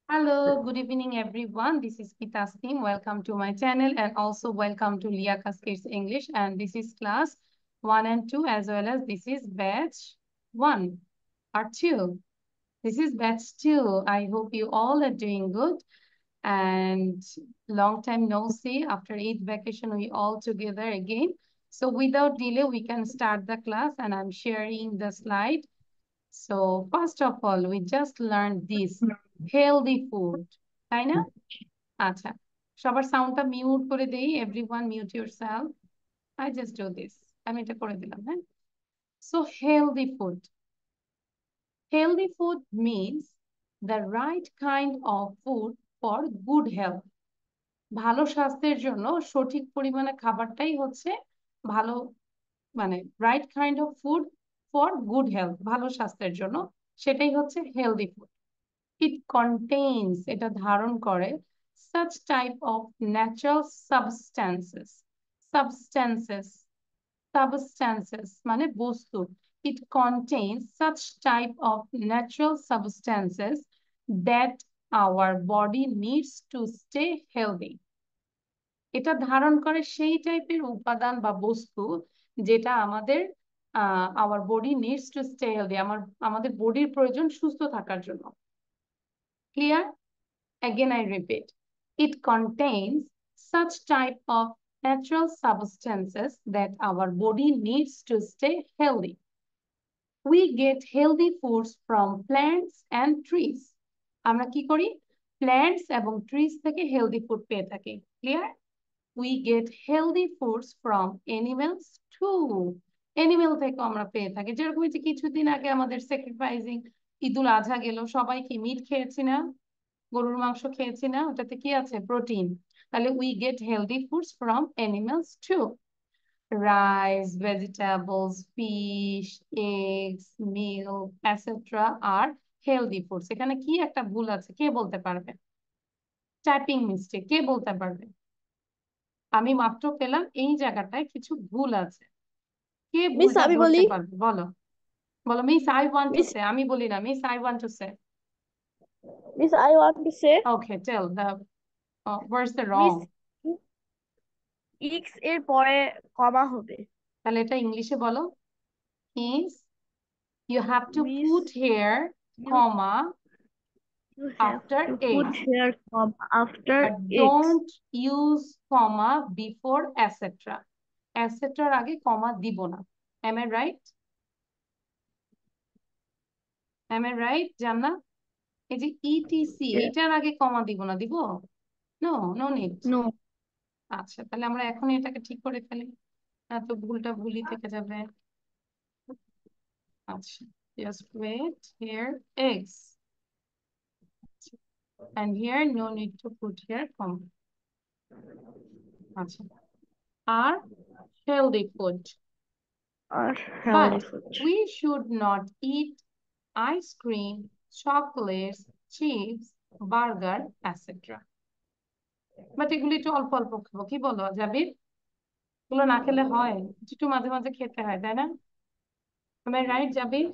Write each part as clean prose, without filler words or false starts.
Hello, good evening, everyone. This is Pitasnim. Welcome to my channel and also welcome to Lia Kids English. And this is class 1 and 2 as well as this is batch 1 or 2. This is batch 2. I hope you all are doing good. And long time no see. After Eid vacation, we all together again. So without delay, we can start the class and I'm sharing the slide. So first of all, we just learned this healthy food. তাই না? আচ্ছা। সবার সাউন্ডটা mute করে দেই। Everyone mute yourself. I just do this. আমি এটা করে দিলাম, হ্যাঁ? So healthy food. Healthy food means the right kind of food for good health. ভালো স্বাস্থ্যের জন্য সঠিক পরিমাণে খাবারটাই হচ্ছে ভালো মানে right kind of food for good health ভালো স্বাস্থ্যের জন্য সেটাই হচ্ছে হেলদি ফুড ইট কন্টেইনস এটা ধারণ করে such type of natural substances মানে বস্তু it contains such type of natural substances that our body needs to stay healthy এটা ধারণ করে সেই টাইপের উপাদান বা বস্তু যেটা আমাদের our body needs to stay healthy আমাদের বডির প্রয়োজন সুস্থ থাকার জন্য clear again I repeat it contains such type of natural substances that our body needs to stay healthy we get healthy foods from plants and trees আমরা কি করি plants এবং trees থেকে healthy food পেয়ে থাকি clear we get healthy foods from animals too animal থেকে আমরা পেয়ে থাকি যেরকম যে কিছুদিন আগে আমাদের স্যাক্রিফাইসিং ঈদুল আজহা গেল সবাই কি মিট খেয়েছি না গরুর মাংস খেয়েছি না ওটাতে কি আছে প্রোটিন তাহলে we get healthy foods from animals too rice vegetables fish eggs milk etc are healthy foods এখানে কি একটা ভুল আছে কে বলতে পারবে টাইপিং মিস্টেক কে বলতে পারবে আমি মাত্র পেলাম এই জায়গাটায় কিছু ভুল আছে কে মিস ভুলটা আমি ধরতে বলি পারবে বলো বলো miss I want to miss say আমি বলি না miss I want to say miss I want to say okay tell the where's the miss wrong X এর পরে কমা হবে তাহলে এটা ইংলিশে বলো is you have to miss put here you comma you have after to put eggs here comma after but eggs don't use comma before etc etc আগে কমা দিব না am I right জান্নাত এই যে ইটিসি এটার আগে কমা দিব না দিব নো নো নিড নো আচ্ছা তাহলে আমরা এখন এটাকে ঠিক করে ফেলি এত ভুলটা ভুলই থেকে যাবে আচ্ছা just wait here eggs and here no need to put here comma আচ্ছা আর healthy food আর but healthy food we should not eat ice cream chocolates chips burger etc but এগুলি একটু অল্প অল্প খাবো কি বলো জাবির এগুলো না খেলে হয় একটু মাঝে মাঝে খেতে হয় তাই না আমি রাইট জাবির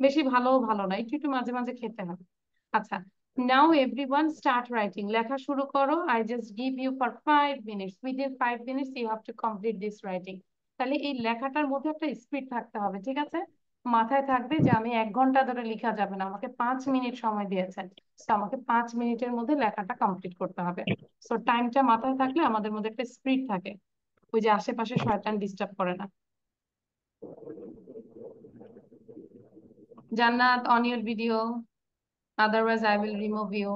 বেশি ভালো না একটু একটু মাঝে মাঝে খেতে হবে আচ্ছা নাও এভরিওয়ান স্টার্ট রাইটিং লেখা শুরু করো I just give you for 5 minutes within 5 minutes you have to complete this writing তাহলে এই লেখাটার মধ্যে একটা স্পিড থাকতে হবে ঠিক আছে মাথায় থাকবে যে আমি 1 ঘন্টা ধরে লেখা যাবে না আমাকে 5 মিনিট সময় দিয়েছেন তো আমাকে 5 মিনিটের মধ্যে লেখাটা কমপ্লিট করতে হবে সো টাইমটা মাথায় থাকলে আমাদের মধ্যে একটা স্পিড থাকে ওই যে আশেপাশে শয়তান ডিস্টার্ব করে না জান্নাত on your video otherwise I will remove you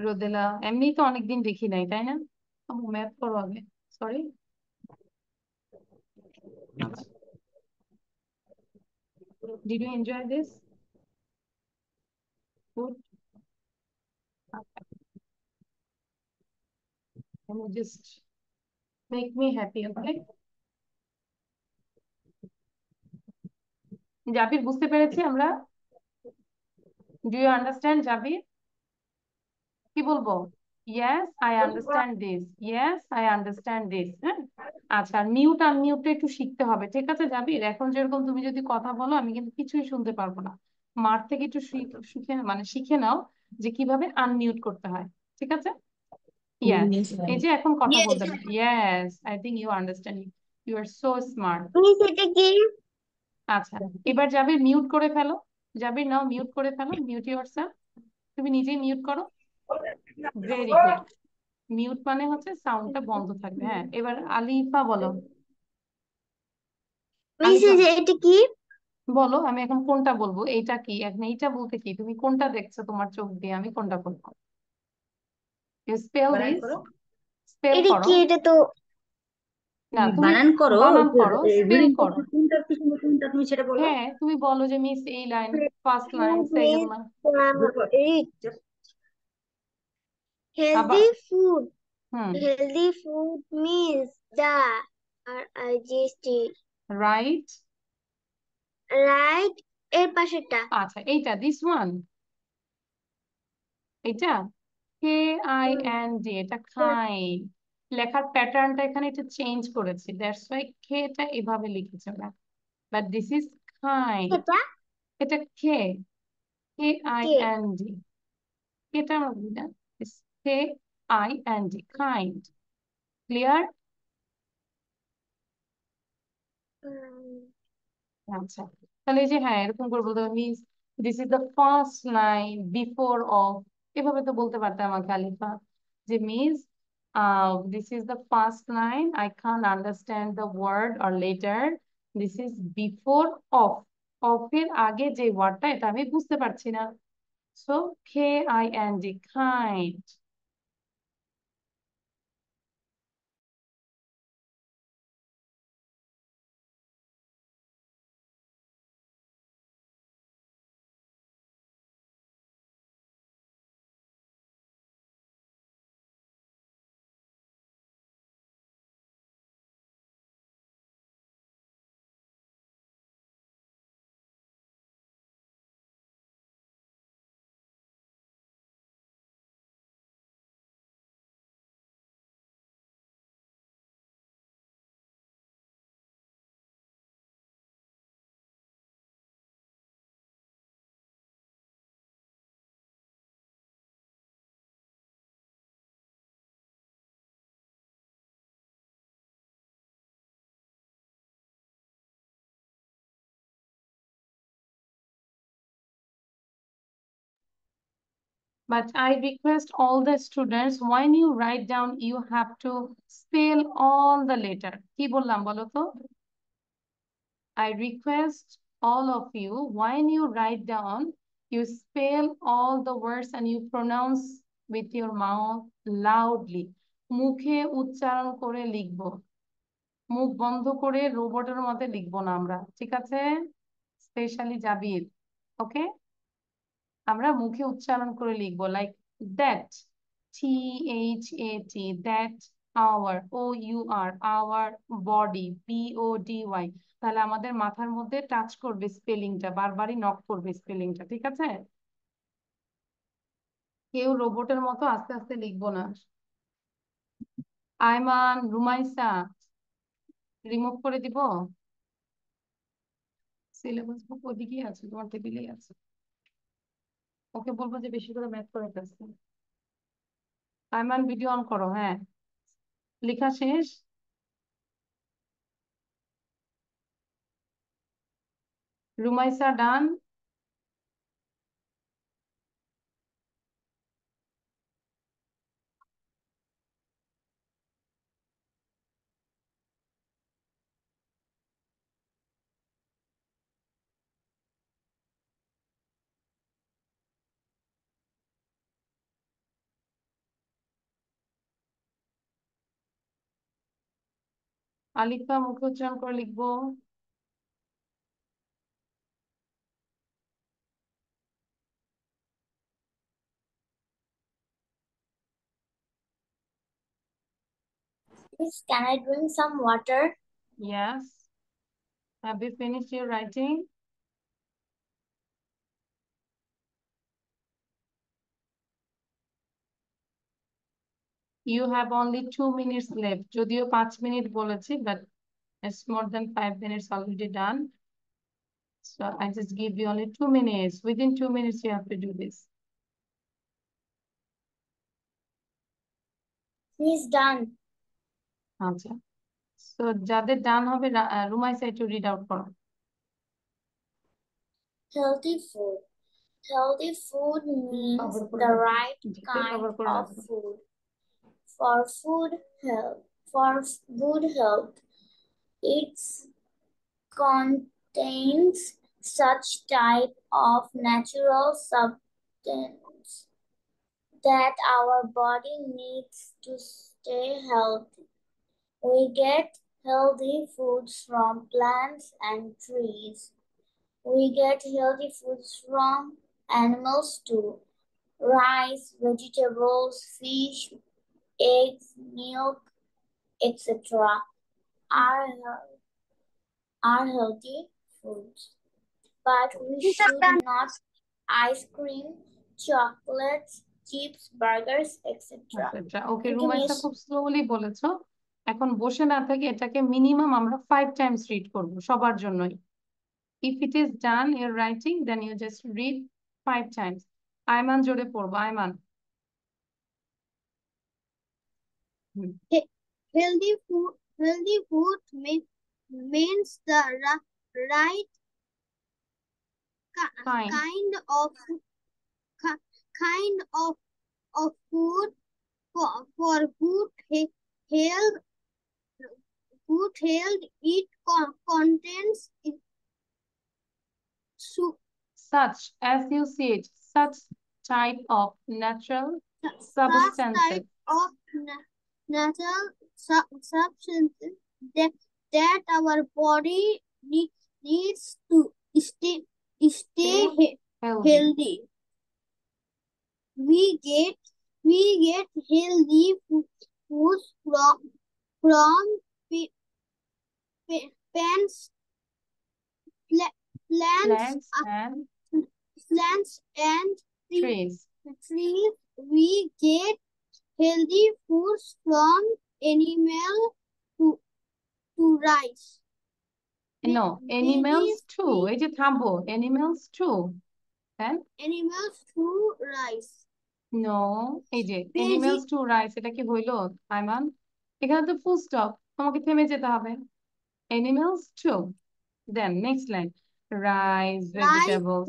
রোদেলা এমনি তো অনেকদিন দেখি নাই তাই না ম্যাথ করো আগে সরি আচ্ছা did you enjoy this good can you just make me happy okay জাবির বুঝতে পেরেছি আমরা do you understand জাবির কি বলবো yes I understand this yes I understand this হ্যাঁ আচ্ছা, আর মিউট আনমিউটটা একটু শিখতে হবে, ঠিক আছে জাবির? এখন যেরকম তুমি যদি কথা বলো আমি কিন্তু কিছুই শুনতে পারবো না। মার থেকে একটু শিখে মানে শিখে নাও যে কিভাবে আনমিউট করতে হয়, ঠিক আছে? ইয়েস, এই যে এখন কথা Yes. বলতে পারো। Yes, I think you understand, you are so smart. Miss এটা কি? আচ্ছা, এবার জাবির মিউট করে ফেলো। জাবির নাও মিউট করে ফেলো, মিউট ইউরসেলফ। তুমি নিজেই মিউট করো। Very good. মিউট মানে হচ্ছে সাউন্ডটা বন্ধ থাকবে। হ্যাঁ, এবার আলিফা বলো। মিস আলিফা এটা কি? বলো, আমি এখন কোনটা বলবো? এইটা কি? এখন এইটা বলতে কি? তুমি কোনটা দেখছো তোমার চোখ দিয়ে? আমি কোনটা বলবো? ইউ স্পেল দিস, স্পেল এটা করো। কি? এটা তো না, তুমি তুমি বানান করো, বানান করো, স্পেল রিডিং করো। করছো কোনটা কি সুন্দর, কোনটা তুমি সেটা বলো। হ্যাঁ, তুমি বলো যে মিস এই line, first line, food second means line. eat. আবার Healthy food. Hmm, Healthy food means the digested. Right. Right? এর পাশেরটা। আচ্ছা, এইটা দিস ওয়ান, এইটা কে আই হুম। এন ডি, এটা খাই। লেখার প্যাটার্নটা এখানে একটু চেঞ্জ করেছি, দ্যাটস ওয়াই খেটা এভাবে লিখেছে ওরা, বাট দিস ইজ কাইন্ড। এটা এটা খে, কে আই কে? এন ডি, এটা আমরা বলি না, K I N D, kind. Clear? Um, আচ্ছা, তাহলে এই যে হ্যাঁ এরকম করে বলতে হবে, means this is the first line before of, এভাবে তো বলতে পারতাম আমাকে আলিফা, যে means this is the first line, I can't understand the word or letter, this is before of, অফের আগে যে ওয়ার্ডটা এটা আমি বুঝতে পারছি না, so K I N D, kind. But I request all the students, when you write down, you have to spell all the letter. কি বললাম বলো তো? I request all of you, when you write down, you spell all the words and you pronounce with your mouth loudly. মুখে উচ্চারণ করে লিখবো, মুখ বন্ধ করে রোবটের মতো লিখবো না আমরা, ঠিক আছে? Specially Jabir, okay? আমরা মুখে উচ্চারণ করে লিখবো, like that, THAT, that, our, OUR, our body, BODY। তাহলে আমাদের মাথার মধ্যে টাচ করবে স্পেলিংটা, বারবারই নক করবে স্পেলিংটা, ঠিক আছে? কেউ রোবটের মতো আস্তে আস্তে লিখবো না। আয়মান, রুমাইসা, রিমুভ করে দিব। সিলেবাস বুক ওদিকেই আছে, তোমার টেবিলেই আছে। ওকে বলবো যে বেশি করে ম্যাথ করে ফেলছে। আয়মান, ভিডিও অন করো। হ্যাঁ, লেখা শেষ? রুমাইসা ডান? আলিফা, মুখে উচ্চারণ করে লিখবো। Miss, can I drink some water? Yes. Have you finished your writing? You have only 2 minutes left. যদিও 5 মিনিট বলেছি, but it's more than 5 minutes already done. So I just give you only 2 minutes. Within 2 minutes, you have to do this. He's done. আচ্ছা, so যাদের ডান হবে রুমাইসা একটু read out করো। Healthy food. Healthy food means the right kind of food for food health. For good health, it contains such type of natural substance that our body needs to stay healthy. We get healthy foods from plants and trees. We get healthy foods from animals too. Rice, vegetables, fish, eggs, milk, etc. are healthy foods. But we should not ice cream, chocolates, chips, burgers, etc. ওকে রুমাইসা খুব slowly বলেছো। এখন বসে না থেকে এটাকে minimum আমরা 5 Times read করব সবার জন্যই। If it is done, you're writing, then you just read 5 times. Ayman জোরে পড়বো, Ayman. Healthy food means the right kind of food for good health. Good health. It contains such, as you see it, such type of natural substances. Of natural substances that our body needs to stay healthy. We get healthy foods from plants and trees. We get healthy foods from animal to rice. No, animals too. এই যে থামবো, animals too. Then animals to rice. No, এই যে animals to rice, এটা কি হইলো আয়মান? এখানে তো full stop, তোমাকে থেমে যেতে হবে। Animals too. Then next line, rice, vegetables,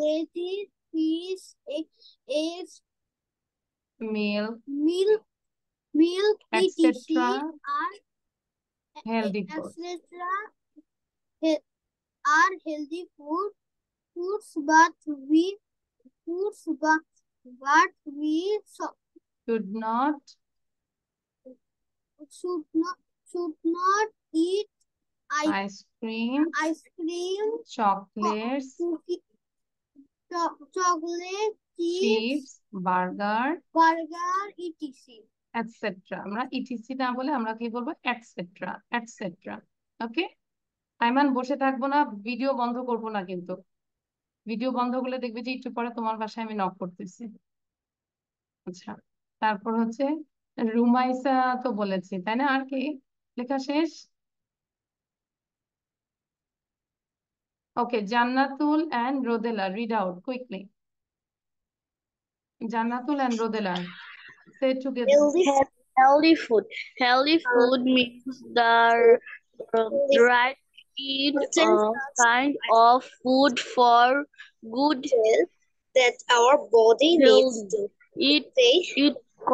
fish, eggs, milk, etc. are healthy foods. Are healthy foods, but we should not eat ice cream, chocolates, chips, burger, etc. আমরা etc না বলে আমরা কি বলবো etc. ওকে, আয়মান বসে থাকবো না, ভিডিও বন্ধ করবো না কিন্তু। ভিডিও বন্ধ করলে দেখবে যে একটু পরে তোমার বাসায় আমি নক করতেছি। আচ্ছা, তারপর হচ্ছে রুমাইসা তো বলেছি, তাই না? আর কি লেখা শেষ? ওকে, জান্নাতুল and Rodela, read out quickly. Jannatul and Rodela, say together. Healthy food. Healthy food means the right kind of food for good health that our body needs to. It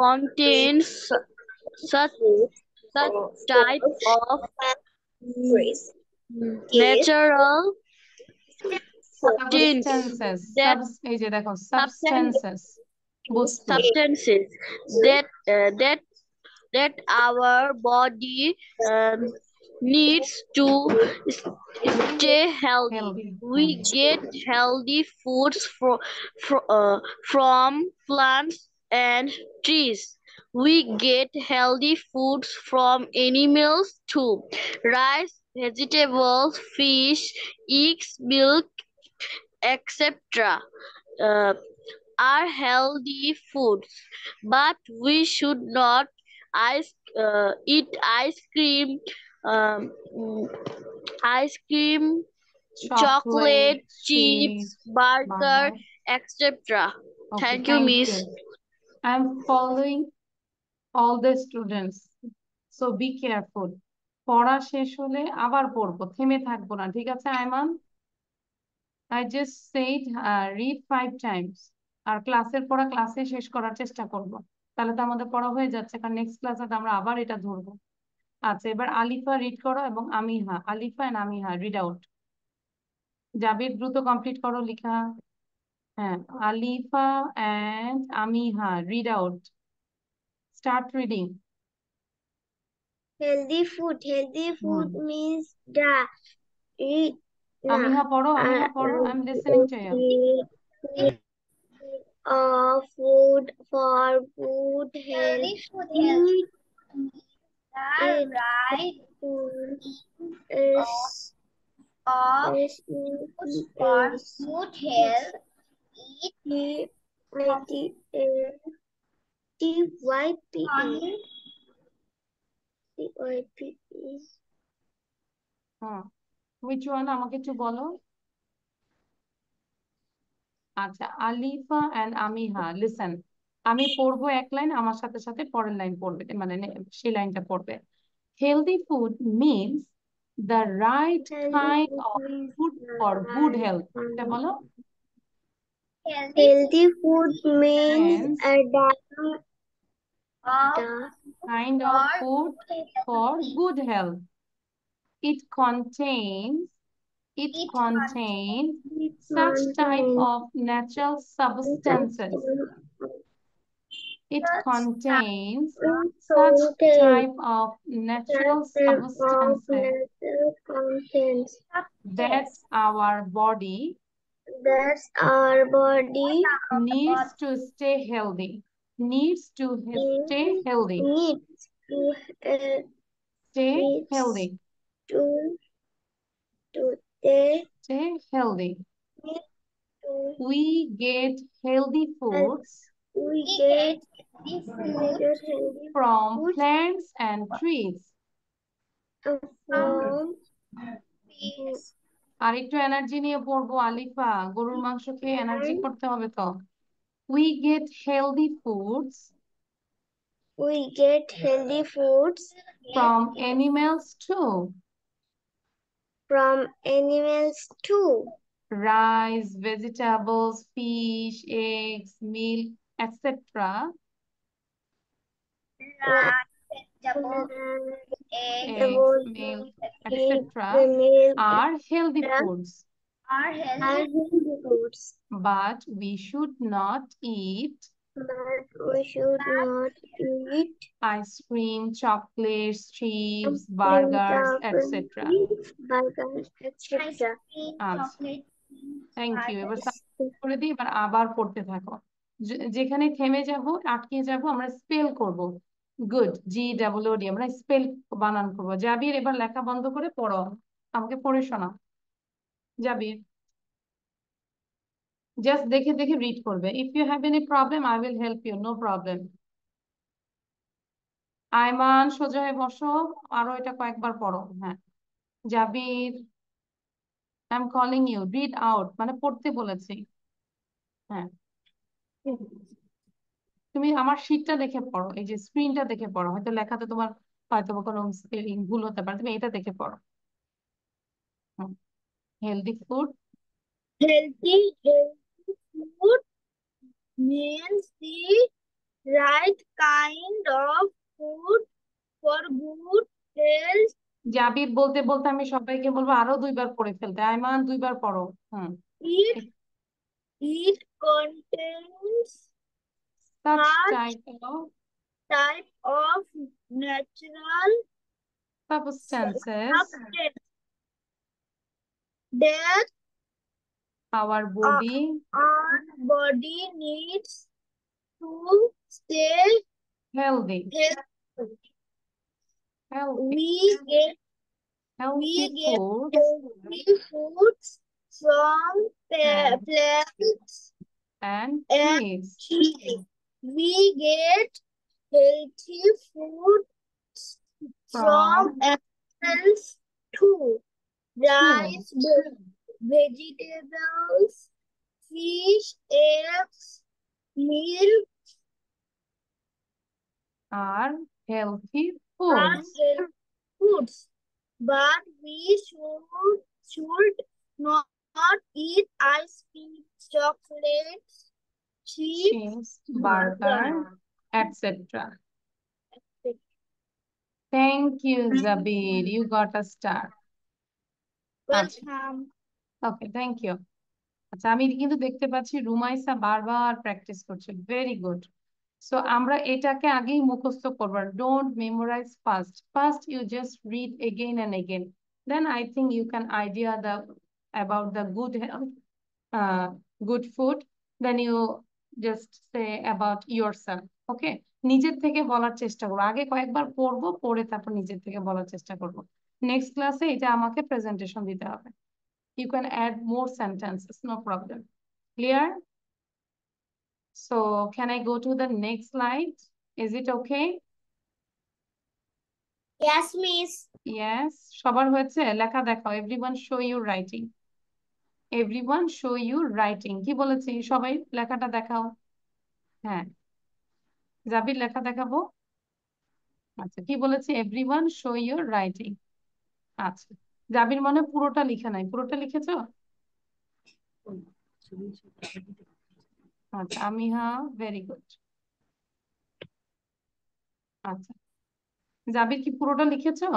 contains such type of natural substances that our body needs to stay healthy. We get healthy foods from plants and trees. We get healthy foods from animals too. Rice, vegetables, fish, eggs, milk, etc. Are healthy foods, but we should not eat ice cream, um, mm, ice cream, chocolate, chips, cheese, burger, burger. etc. Okay, Thank you, thank Miss. you. I'm following all the students. So be careful. পড়া শেষ হলে আবার পড়বো, থেমে থাকবো না, ঠিক আছে Ayman? I just said read 5 times. আর ক্লাসের পড়া ক্লাসে শেষ করার চেষ্টা করব। তাহলে তো আমাদের পড়া হয়ে যাচ্ছে, কারণ নেক্সট ক্লাসে আমরা আবার এটা ধরবো। আচ্ছা, এবার আলিফা রিড করো এবং Amiha, Alifa and Amiha read out. Jabir দ্রুত কমপ্লিট করো লেখা। হ্যাঁ, Alifa and Amiha read out. Start reading. Healthy food means the eat Amiha পড়ো, আমিহা পড়ো, I am listening to you. food for good health. Eat right food is of for good health. Eat TYPE. হ্যাঁ, which one আমাকে একটু বলো। আচ্ছা, Alifa and আমিহা listen. আমি পড়বো এক লাইন, আমার সাথে সাথে পরের লাইন পড়বে, মানে সেই লাইনটা পড়বে। Healthy food means the right kind of food for good health. এটা বলো। Healthy food means Means the kind of food for good health. It contains such type of natural substances. It contains such type of natural substances that our body needs to stay healthy. Needs to stay healthy. Stay healthy. Stay healthy. We get healthy foods from plants and trees. আর একটু energy নিয়ে পড়বো আলিফা, গরুর মাংস খেয়ে energy করতে হবে তো। We get healthy foods from animals too. Rice, vegetables, fish, eggs, milk, etc. Eggs, milk, etc. are healthy foods. But we should not eat ice cream, chocolates, chips, burgers, etc. Thank you. এবার submit করে দিই, এবার আবার পড়তে থাকো। যেখানে থেমে যাব, আটকে যাব, আমরা স্পেল করব। গুড, GOOD, আমরা স্পেল বানান করবো। জাবির এবার লেখা বন্ধ করে পড়ো, আমাকে পড়ে শোনাও। জাবির জাস্ট দেখে দেখে রিড করবে। If you have any problem I will help you, no problem. Ayman সোজা হয়ে বসো, আরো এটা কয়েকবার পড়ো। হ্যাঁ, Jabir I am calling you, read out, মানে পড়তে বলেছি। হ্যাঁ, তুমি আমার শীটটা দেখে পড়ো, এই যে স্ক্রিনটা দেখে পড়ো। হয়তো লেখাতে তোমার হয়তো কোনো স্পেলিং ভুল হতে পারে, তুমি এটা দেখে পড়ো। Healthy food Healthy food means the right kind of food for good health. জাবির বলতে বলতে আমি সবাইকে বলবো আরো 2বার পড়ে ফেলতে। আয়মান 2বার পড়ো। It contains such type of natural substances that our body needs to stay healthy. We get healthy foods from plants and trees. We get healthy food from apples to rice, vegetables, fish, eggs, milk are healthy are foods. healthy foods, but we should not eat ice cream, chocolates, chips, Cheese, burger, etc. Thank you, Zabir. You got a star. welcome. Okay, thank you. আচ্ছা, আমি কিন্তু দেখতে পাচ্ছি রুমাইসা বারবার practice করছে, very good. So আমরা এটাকে আগেই মুখস্থ করবো, don't memorize first you just read again and again, then I think you can idea the about the good health, good food, then you just say about your self. Okay, নিজের থেকে বলার চেষ্টা করবো, আগে কয়েকবার পড়বো, পড়ে তারপর নিজের থেকে বলার চেষ্টা করবো। নেক্সট ক্লাসে এটা আমাকে প্রেজেন্টেশন দিতে হবে। You can add more sentences, no problem. Clear? So can I go to the next slide? Is it okay? Yes, miss. Yes. সবার হয়েছে? লেখা দেখাও। Everyone show you writing. Everyone show you writing. কি বলেছি? সবাই লেখাটা দেখাও। হ্যাঁ। জাবির লেখা দেখাবো? আচ্ছা, কি বলেছি? Everyone show your writing. আচ্ছা। জাবির মনে পুরোটা লিখে নাই। পুরোটা লিখেছো? আচ্ছা, আমিহা, ভেরি গুড। আচ্ছা, জাবির কি পুরোটা লিখেছো?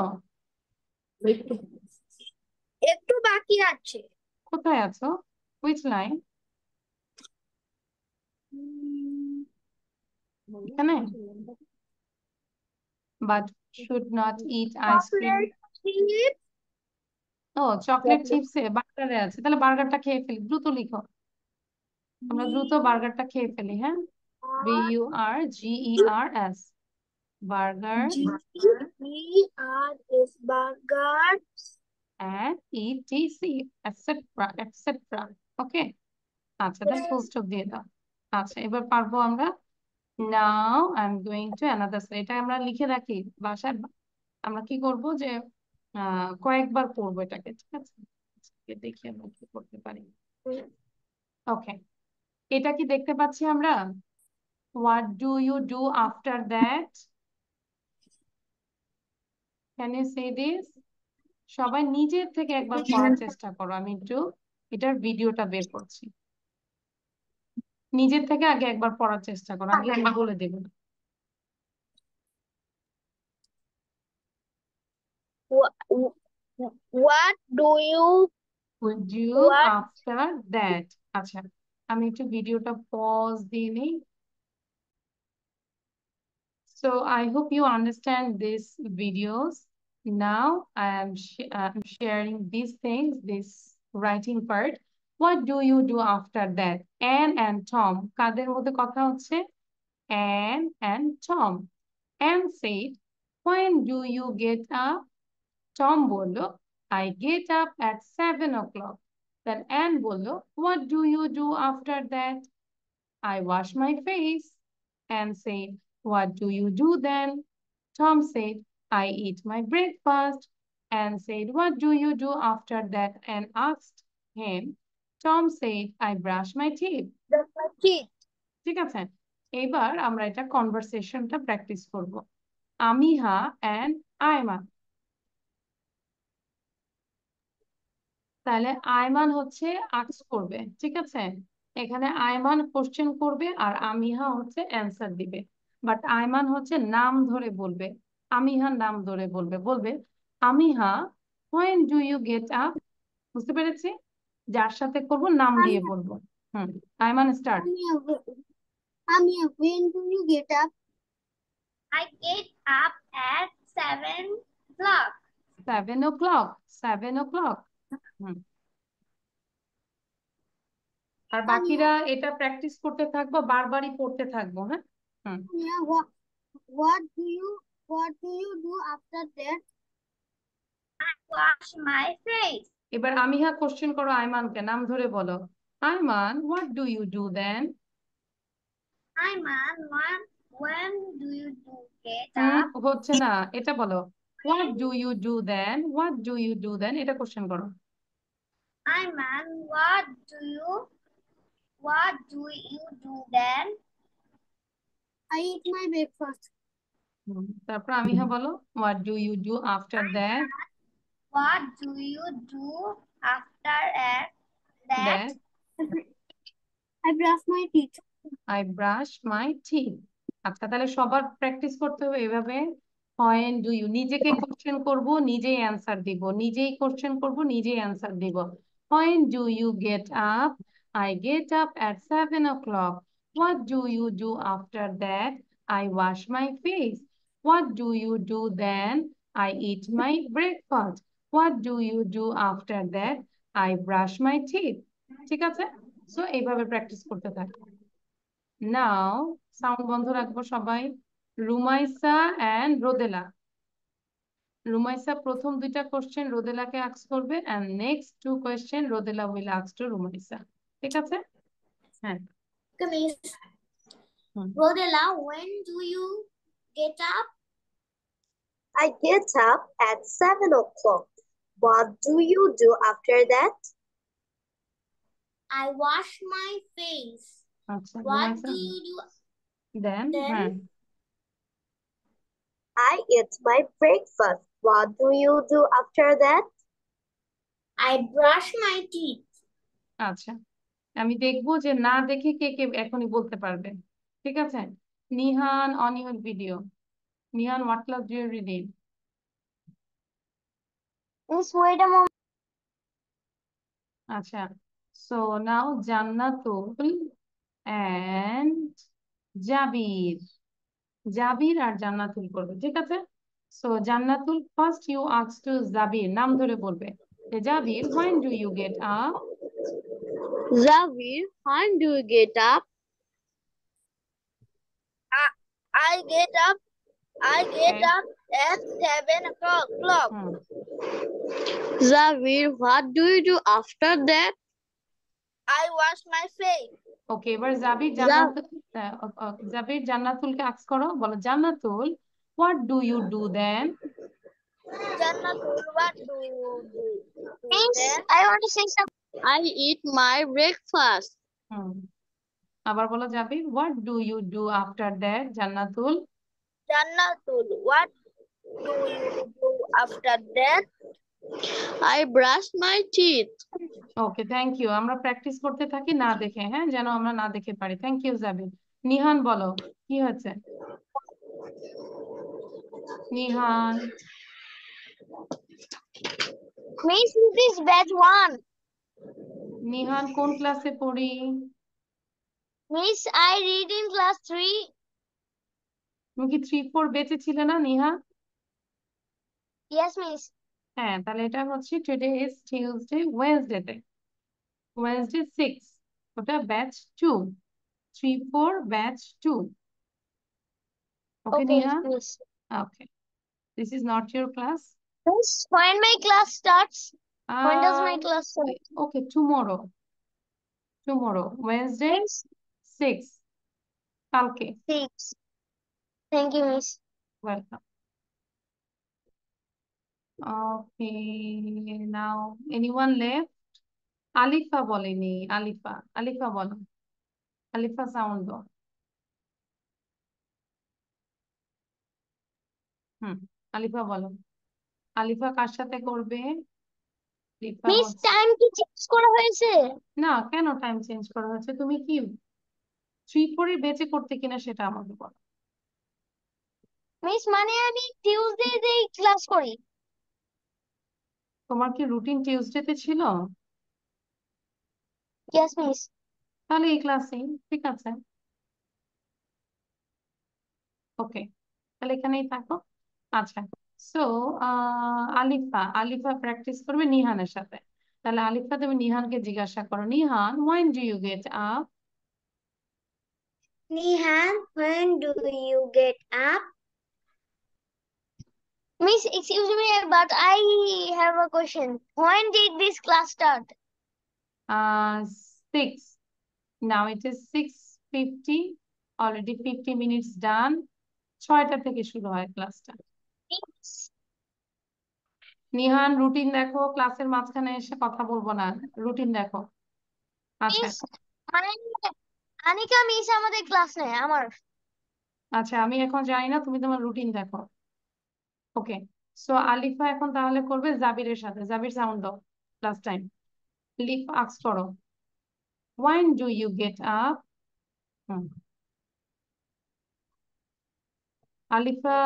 একটু বাকি আছে। কোথায় আছো? Which line? এখানে? But should not eat ice cream. Chocolate chip, O, chocolate চিপসে বার্গারে আছে, তাহলে বার্গারটা খেয়ে ফেলি, দ্রুত লিখো। আমরা দ্রুত বার্গারটা খেয়ে ফেলি। হ্যাঁ, BURGERS, burger, GERS, burgers, and ETC, etc. etc. ওকে, আচ্ছা, দেন ফুল স্টপ দিয়ে দাও। আচ্ছা, এবার পারবো আমরা। Now I am going to another slide. এটা আমরা লিখে রাখি বাসায়, আমরা কি করব যে কয়েকবার পড়বো এটাকে, ঠিক আছে? দেখি আমরা কি করতে পারি। ওকে, এটা কি দেখতে পাচ্ছি আমরা? What do you do after that? Can you say this? সবাই নিজের থেকে একবার পড়ার চেষ্টা করো। আমি একটু এটার ভিডিওটা বের করছি। নিজের থেকে আগে একবার পড়ার চেষ্টা করো, আগে আমি বলে দেবো। what do you do What? after that? আচ্ছা, আমি একটু ভিডিওটা পজ দিয়ে নিই। So I hope you understand these videos. Now I'm sharing these things, this writing part. What do you do after that? Anne and Tom. কাদের মধ্যে কথা হচ্ছে? Anne and Tom. Anne said, when do you get up? Tom বললো, I get up at 7 o'clock. Then Anne বললো, what do you do after that? I wash my face. Anne said, what do you do then? Tom said, I eat my breakfast. Anne said, what do you do after that? And asked him. Tom said, I brush my teeth. ঠিক আছে, এবার আমরা এটা কনভারসেশনটা practice করব। আমিহা and Ayman. তাহলে আয়মান হচ্ছে ask করবে, ঠিক আছে? এখানে আয়মান কোশ্চেন করবে আর আমিহা হচ্ছে অ্যান্সার দিবে। বাট আয়মান হচ্ছে নাম ধরে বলবে, আমিহা নাম ধরে বলবে। বলবে, আমিহা, when do you get up? বুঝতে পেরেছি? যার সাথে করব নাম দিয়ে বলবো। Ayman start. Amia, when do you get up? I get up at 7 o'clock. 7 o'clock, 7 o'clock। আর বাকিরা এটা প্র্যাকটিস করতে থাকবো, বারবারই পড়তে থাকবো। হ্যাঁ, Yeah, what do you do after that? I wash my face. এবার আমিহা কোশ্চেন করো আয়মানকে, নাম ধরে বলো, Ayman, what do you do then? Ayman, When do you get up? হচ্ছে না, এটা বলো। What do you do then? What do you do then? এটা কোশ্চেন করো। I man, what do you do then? I eat my breakfast. তারপর আমিহা বলো, What do you do after that? What do you do after that? That I brush my teeth. I brush my teeth. আচ্ছা, তাহলে সবার practice করতে হবে এভাবে। When do you, নিজেকে question করব, নিজেই অ্যান্সার দিব, নিজেই কোশ্চেন করব, নিজেই অ্যান্সার দিব। When do you get up? I get up at 7 o'clock. What do you do after that? I wash my face. What do you do then? I eat my breakfast. What do you do after that? I brush my teeth. ঠিক আছে? So এইভাবে practice করতে থাকো। নাও sound বন্ধ রাখবো সবাই। Rumaisa and রোদেলা। রুমাইসা প্রথম দুইটা কোশ্চেন রোদেলাকে আস্ক করবে and next two question Rodela will ask to Rumaisa. ঠিক আছে? হ্যাঁ। Miss Rodela, when do you get up? I get up at 7 o'clock. What do you do after that? I wash my face. আচ্ছা, What Rumaisa do you do? Then Then? হ্যাঁ। I eat my breakfast. What do you do after that? I brush my teeth. আচ্ছা, আমি দেখবো যে না দেখে কে কে এখনই বলতে পারবে। ঠিক আছে? Nihan on your video. Nihan, what class do you read in? Miss, wait a moment. আচ্ছা, so now Jannatul and Jabir. Jabir আর জান্নাতুল করবে, ঠিক আছে? So Jannatul, first you ask to Jabir, নাম ধরে বলবে যে জাবির, when do you get up? Zavir, when do you get up? I get up at 7 o'clock. Zavir, what do you do after that? I wash my face. ওকে, এবার জাবির জাবির জান্নাতুলকে ask করো, বলো জান্নাতুল, what do you do then? Jannatul, what do you do? Miss, I want to say something. I eat my breakfast. আবার বলো জাবির, what do you do after that? Jannatul, Jannatul, what do you do after that? I brush my teeth. Okay, thank you. আমরা practice করতে থাকি না দেখে, হ্যাঁ, যেন আমরা না দেখে পারি। থ্যাংক ইউ জাবির। নিহান বলো, কি হয়েছে? Nihan, Miss, this is batch 1. Nihan কোন ক্লাসে পড়ি? Miss, I read in class 3. তুমি কি 3-4 বেঁচে ছিলে না নিহা? Yes, Miss. হ্যাঁ, তাহলে এটা হচ্ছে টুডে ইজ টিউসডে, ওয়েডনেসডে 6, ওটা batch 2, 3-4 batch 2। Okay Okay, Niha, Miss. Okay, this is not your class. Miss, when my class starts? When does my class start? Okay, tomorrow, Wednesday Miss, 6, কালকে। 6. Thank you, Miss. Welcome. Okay, now anyone left? Alifa বলেনি, আলিফা বলো, Alifa sound দাও। আলিফা বলো, আলিফা কার সাথে করবে? Alifa Miss, হচ্ছে, time কি change করা হয়েছে? না কেন টাইম চেঞ্জ করা হচ্ছে? তুমি কি 3-4 বেঁচে করতে কিনা সেটা আমাকে বলো। মিস, মানে আমি টিউসডেতেই ক্লাস করি। তোমার কি রুটিন টিউসডেতে ছিল? Yes miss. তাহলে এই ক্লাসেই, ঠিক আছে, ওকে, তাহলে এখানেই থাকো। আচ্ছা, সো আলিফা প্র্যাকটিস করবে নিহানের সাথে। তাহলে আলিফা, তুমি নিহানকে জিজ্ঞাসা করো, Nihan, when do you get up? Nihan, when do you get up? Miss, excuse me, but I have a question. When did this class start? 6, now it is 6:50, already 50 minutes done. 6টা থেকে শুরু হয় ক্লাসটা। নিহান রুটিন দেখো, ক্লাসের মাঝখানে এসে কথা বলবো না, রুটিন দেখো। আচ্ছা মানে আনিকা মিস আমাদের ক্লাস নেয় আমার। আচ্ছা, আমি এখন জানি না, তুমি তোমার রুটিন দেখো। ওকে, সো আলিফা এখন তাহলে করবে জাবিরের সাথে। জাবির সাউন্ড দাও, ক্লাস টাইম। লিফ আস্ক করো, when do you get up? Alifa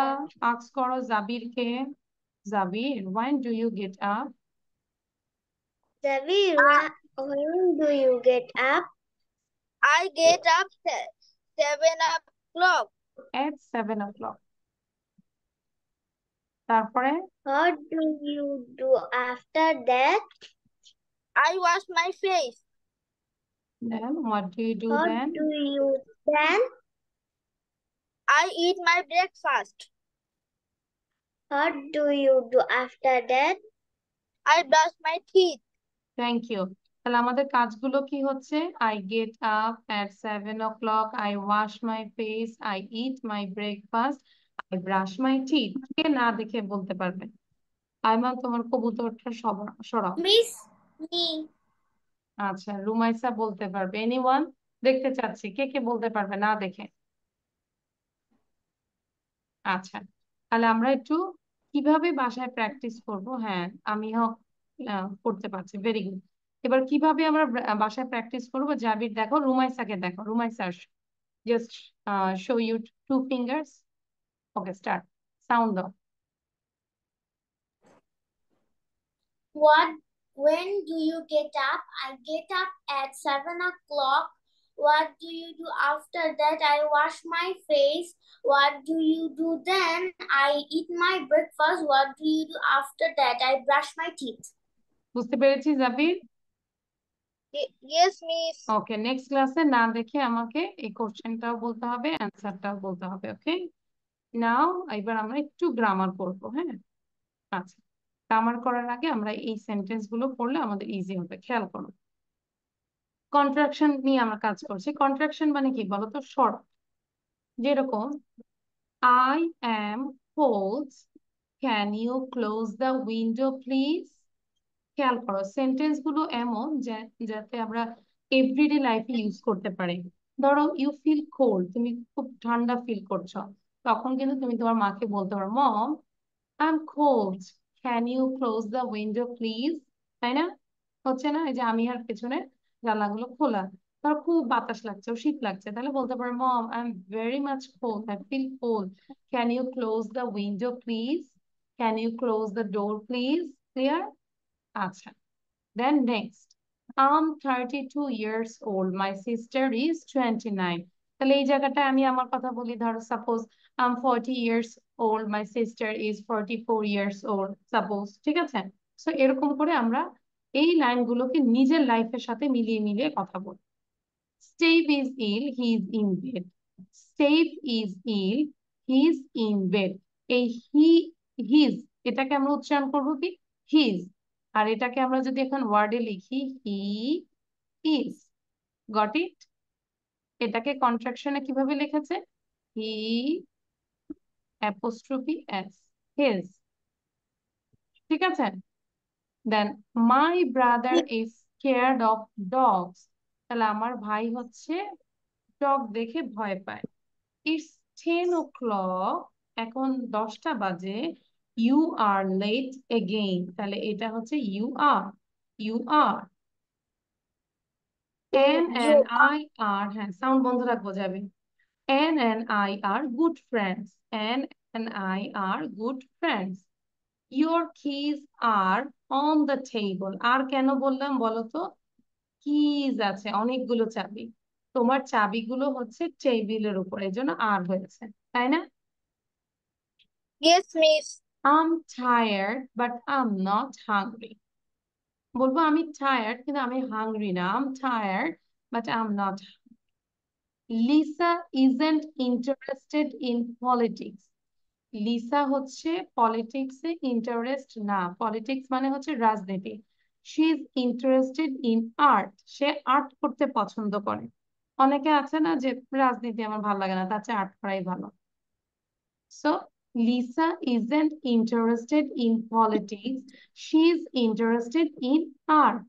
ask করো জাবিরকে। জাবির, when do you get up? Javir, when do you get up? I get up 7 o'clock. At 7 o'clock. তারপরে What do you do after that? I wash my face. then what do you do What then? do you then? I eat my breakfast. What do you do after that? I brush my teeth. Thank you. তাহলে আমাদের কাজগুলো কি হচ্ছে? I get up at 7 o'clock, I wash my face, I eat my breakfast, I brush my teeth। কে না দেখে বলতে পারবে? আইমান, তোমার কবুতরটা সরাও। Miss me. আচ্ছা, রুমাইসা বলতে পারবে। এনিওয়ান? দেখতে চাচ্ছি কে কে বলতে পারবে না দেখে। আচ্ছা, তাহলে আমরা একটু কিভাবে বাসায় প্র্যাকটিস করব। হ্যাঁ, আমিও করতে পারছি, ভেরি গুড। এবার কিভাবে আমরা বাসায় প্র্যাকটিস করবো? জাবির দেখো, রুমাইসাকে দেখো। Rumaisa, just show you 2 fingers. Okay, start, sound দাও। When do you get up? I get up at 7 o'clock. What do you do after that? I wash my face. What do you do then? I eat my breakfast. What do you do after that? I brush my teeth. বুঝতে পেরেছি জাবির? Yes, miss. ওকে, next ক্লাসে না দেখে আমাকে এই কোশ্চেনটাও বলতে হবে, অ্যান্সারটাও বলতে হবে। ওকে, নাও এবার আমরা একটু গ্রামার করবো। হ্যাঁ, আচ্ছা, গ্রামার করার আগে আমরা এই সেন্টেন্স গুলো পড়লে আমাদের ইজি হবে। খেয়াল করো, কন্ট্রাকশন নিয়ে আমরা কাজ করছি। কন্ট্রাকশন মানে কি বলতো? শর্ট। যেরকম I am cold, can you close the window please? খেয়াল করো, সেন্টেন্স গুলো এমন যাতে আমরা এভরিডে লাইফে ইউজ করতে পারি। ধরো ইউ ফিল কোল্ড, তুমি খুব ঠান্ডা ফিল করছো, তখন কিন্তু তুমি তোমার মাকে বলতে পারো, mom I am cold, can you close the window please. তাই না? হচ্ছে না? এই যে আমি আর পেছনে জানলাগুলো খোলা, ধর খুব বাতাস লাগছে ও শীত লাগছে, তাহলে বলতে পারো, mom I am very much cold, I feel cold, can you close the window please, can you close the door please. Clear? আচ্ছা, then next, I'm 32 years old, my sister is 29। তাহলে এই জায়গাটা আমি আমার কথা বলি। ধরো suppose I'm 40 years old, my sister is 44 years old, suppose. ঠিক আছে? সো এরকম করে আমরা এই লাইনগুলোকে নিজের লাইফের সাথে মিলিয়ে মিলিয়ে কথা বলি। Steve is ill, he is in bed. Steve is ill, he is in bed। এই his এটাকে আমরা উচ্চারণ করবো কি? his। আর এটাকে আমরা যদি এখন ওয়ার্ডে লিখি, হি ইজ। Got it? এটাকে কন্ট্রাকশনে কিভাবে লিখেছে? He apostrophe S, his. ঠিক আছে? Then my brother is scared of dogs. তাহলে আমার ভাই হচ্ছে ডগ দেখে ভয় পায়। ইটস 10 o'clock, এখন 10টা বাজে। ইউ আর লেট এগেইন, তাহলে এটা হচ্ছে you are. You are. Anne and I are, হ্যাঁ সাউন্ড বন্ধ রাখবো যাবে। Anne and I are good friends. Anne and I are good friends. Your keys are on the table. আর কেন বললাম বলো তো? কিজ আছে, অনেকগুলো চাবি, তোমার চাবিগুলো হচ্ছে টেবিলের উপর, এই জন্য আর হয়েছে। তাই না? Yes, miss. I'm tired but I'm not hungry। বলবো আমি টায়ার্ড কিন্তু আমি হাংরি না। I'm tired but I'm not। Lisa isn't interested in politics। Lisa হচ্ছে পলিটিক্সে ইন্টারেস্ট না। পলিটিক্স মানে হচ্ছে রাজনীতি। She is interested in art, say art করতে পছন্দ করে। অনেকে আছে না যে রাজনীতি আমার ভালো লাগে না, তার চেয়ে আর্ট করাই ভালো। So Lisa isn't interested in politics, she's interested in art.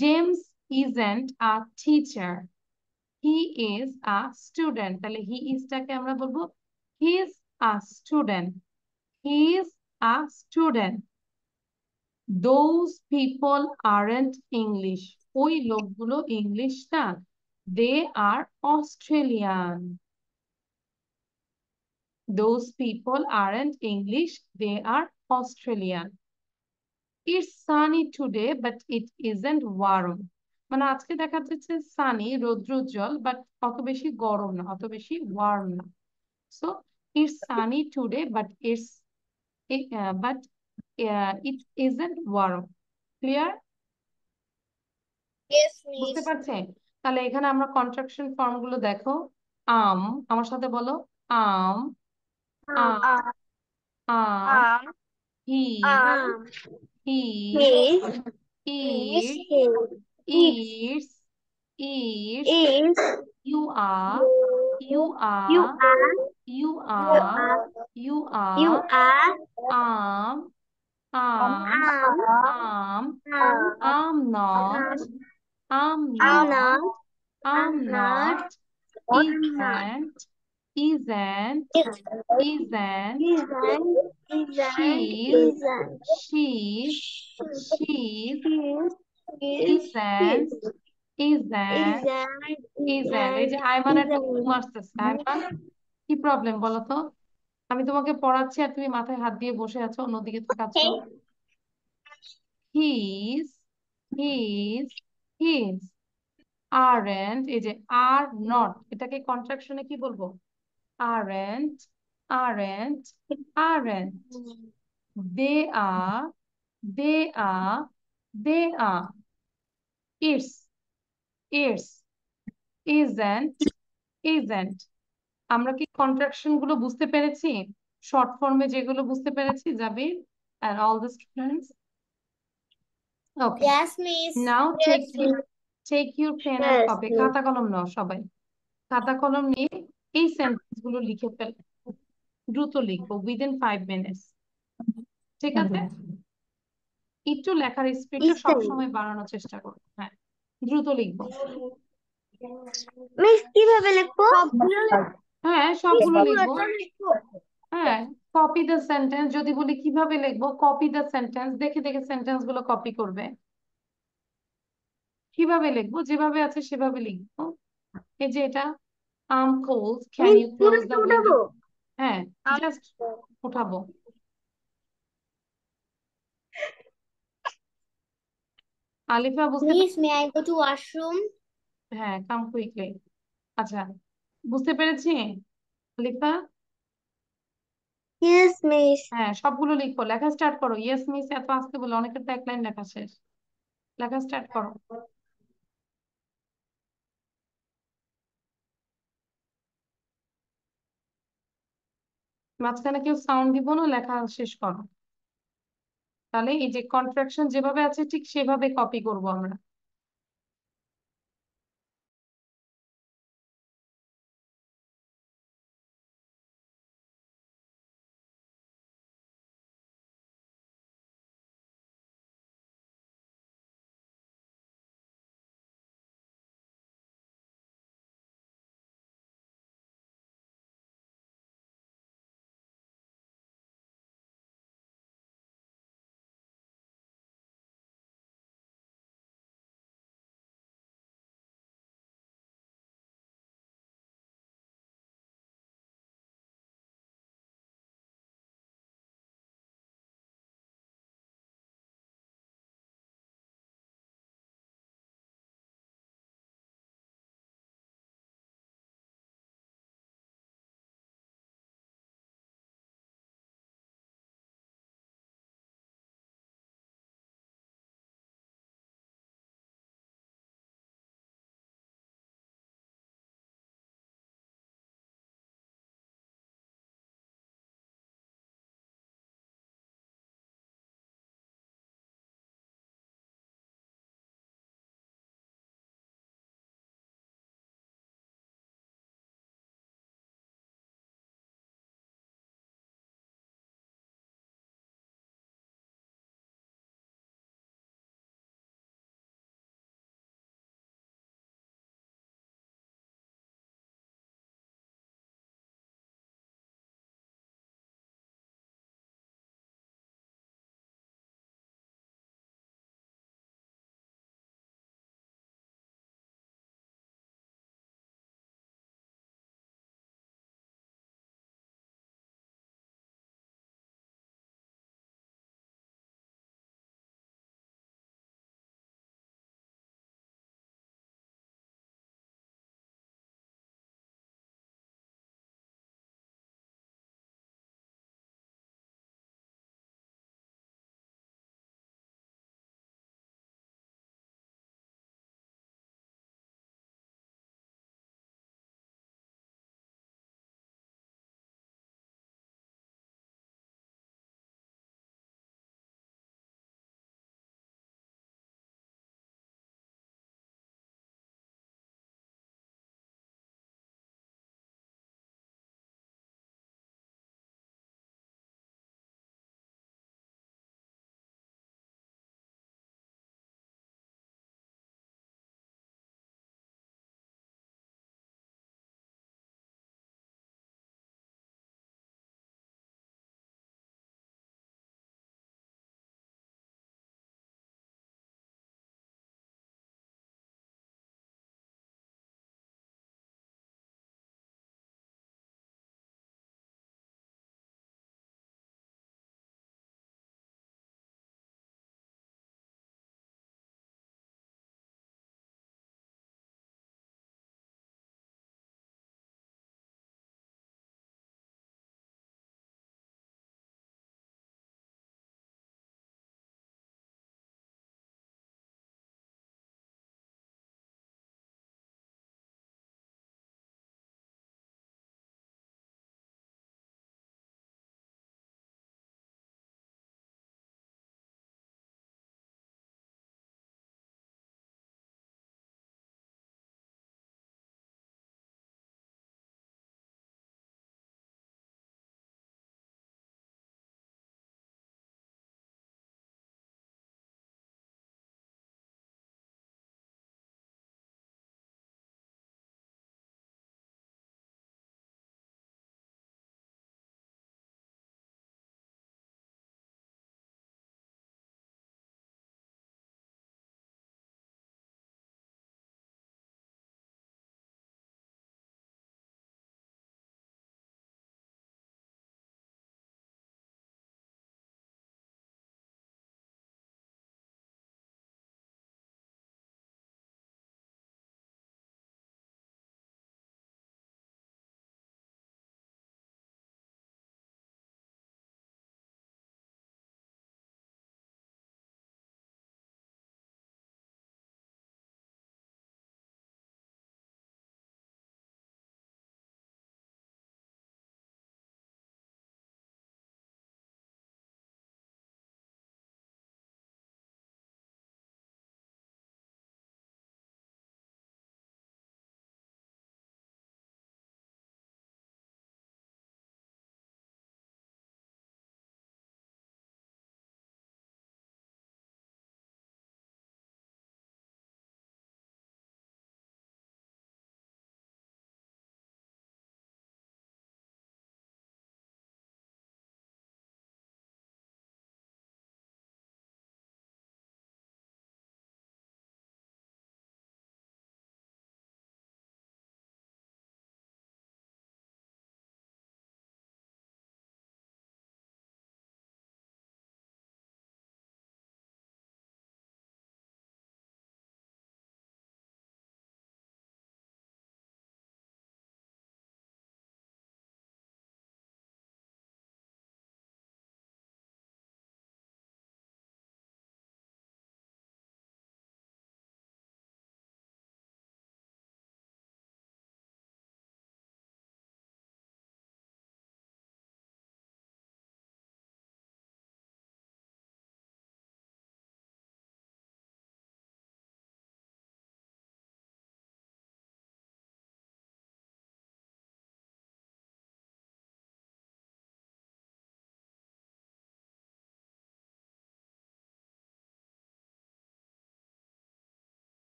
James isn't a teacher, he is a student. তাহলে he is টাকে আমরা বলবো he is a student, he is a student. Those people aren't English, ওই লোকগুলো English না, they are Australian. Those people aren't English, they are Australian. It's sunny today, but it isn't warm. মানে আজকে দেখা যাচ্ছে সানি, রৌদ্রোজ্জ্বল, বাট অত বেশি গরম না, অত বেশি ওয়ার্ম না। So it's sunny today, but it isn't warm. Clear? Yes, বুঝতে miss. পারছে? তাহলে এখানে আমরা কন্ট্রাকশন ফর্ম গুলো দেখো। আম, আমার সাথে বলো, আম, আম, আম, হি, হি, Is, eats, eats, you are, you are, you are, you are, am, am, am not, am not, am not, isn't, isn't, isn't, she's, she's, she's, isn't, isn't, isn't। এই যে আইমানের তো ঘুম আসতেছে। আইমান, কি প্রবলেম বলো তো? আমি তোমাকে পড়াচ্ছি আর তুমি মাথায় হাত দিয়ে বসে আছো, অন্যদিকে তাকাচ্ছো। হিজ, হিজ, হিজ, aren't, এই যে আর নট, এটাকে কন্ট্রাকশনে কি বলবো? aren't, aren't, aren't. They are, they are, they are. It's, it's, isn't, isn't. আমরা কি কন্ট্রাকশন গুলো বুঝতে পেরেছি? শর্ট ফর্মে যেগুলো বুঝতে পেরেছি, জাবির and all the students? Okay. Yes, miss. Now take your pen and Yes, copy. miss. খাতা কলম নাও সবাই। খাতা কলম নিয়ে এই সেন্টেন্স গুলো লিখে ফেল, দ্রুত লিখবো, within 5 minutes. ঠিক আছে? একটু লেখার স্পিডটা সবসময় বাড়ানোর চেষ্টা করো। হ্যাঁ, দ্রুত লিখবো। মিস কিভাবে লিখবো? হ্যাঁ, সবগুলো লিখবো। হ্যাঁ, কপি দ্য সেন্টেন্স, যদি বলি কিভাবে লিখবো, কপি দ্য সেন্টেন্স, দেখে দেখে সেন্টেন্স গুলো কপি করবে। কিভাবে লিখবো? যেভাবে আছে সেভাবে লিখবো। এই যে এটা, am cold, can you close the window? হ্যাঁ, জাস্ট উঠাবো। আলিফা বুঝতে Miss, may I go to washroom? হ্যাঁ, কাম কুইকলি। আচ্ছা, বুঝতে পেরেছি আলিফা? Yes, miss. হ্যাঁ, সবগুলো লিখো, লেখা স্টার্ট করো। ইয়েস মিস এত আসতে বলে অনেকের তো এক লাইন লেখা শেষ। লেখা স্টার্ট করো। মাঝখানে কেউ সাউন্ড দিব না, লেখা শেষ করো। তাহলে এই যে কন্ট্রাকশন যেভাবে আছে ঠিক সেভাবে কপি করব আমরা।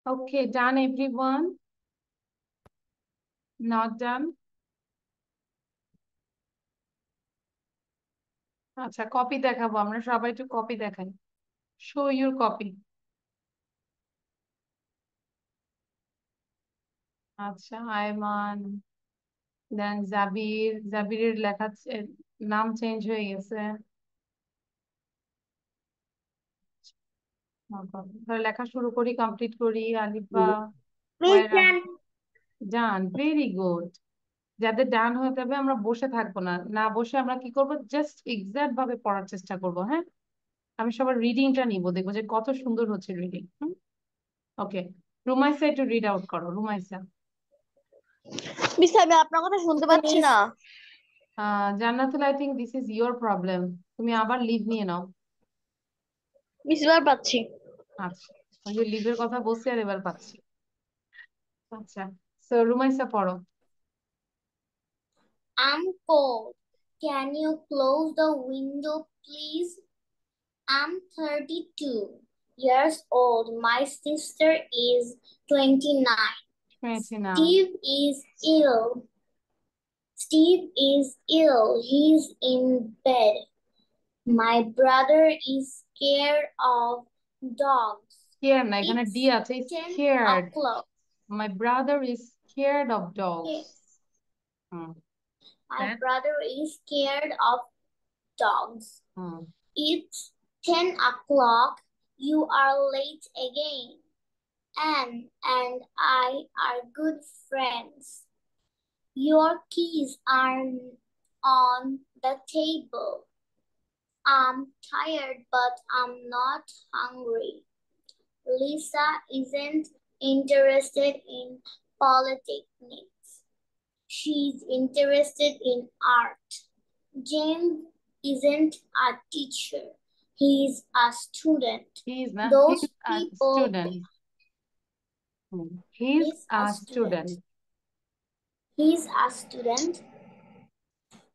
Okay, done everyone? Not done? আচ্ছা, কপি দেখাবো আমরা সবাই, একটু কপি দেখাই। Show your copy. আচ্ছা, আয়মান, দেন জাবির, জাবিরের লেখা নাম চেঞ্জ হয়ে গেছে। তাহলে লেখা শুরু করি, কমপ্লিট করি। আলিফা, মিস জান ডান, ভেরি গুড। যাদের ডান হয়ে যাবে আমরা বসে থাকবো না, না বসে আমরা কি করব, জাস্ট এক্সাক্ট ভাবে পড়ার চেষ্টা করব। হ্যাঁ, আমি সবার রিডিংটা নিব, দেখবো যে কত সুন্দর হচ্ছে রিডিং। ওকে, রুমাইসা একটু রিড আউট করো, রুমাইসা। মিস আমি আপনার কথা শুনতে পাচ্ছি না। Jannatul, I think this is your problem, তুমি আবার লিভ নিয়ে নাও। মিস এবার পাচ্ছি। আচ্ছা, ওই যে লিভের কথা বলছি আর এবার পাচ্ছি। আচ্ছা, সো রুমাইসা পড়ো। I'm cold. Can you close the window, please? I'm 32 years old. My sister is 29. 29. Steve is ill. Steve is ill. He's in bed. My brother is scared of dogs. Scared না, এখানে It's D আছে, 10 scared. o'clock. My brother is scared of dogs. Yes. Hmm. My Then? brother is scared of dogs. Hmm. It's 10 o'clock. You are late again. Anne and I are good friends. Your keys are on the table. I'm tired, but I'm not hungry. Lisa isn't interested in polytechnics. She's interested in art. James isn't a teacher. He's a student. He's not, Those he's a people, student. He's he's a a student. student. He's a student.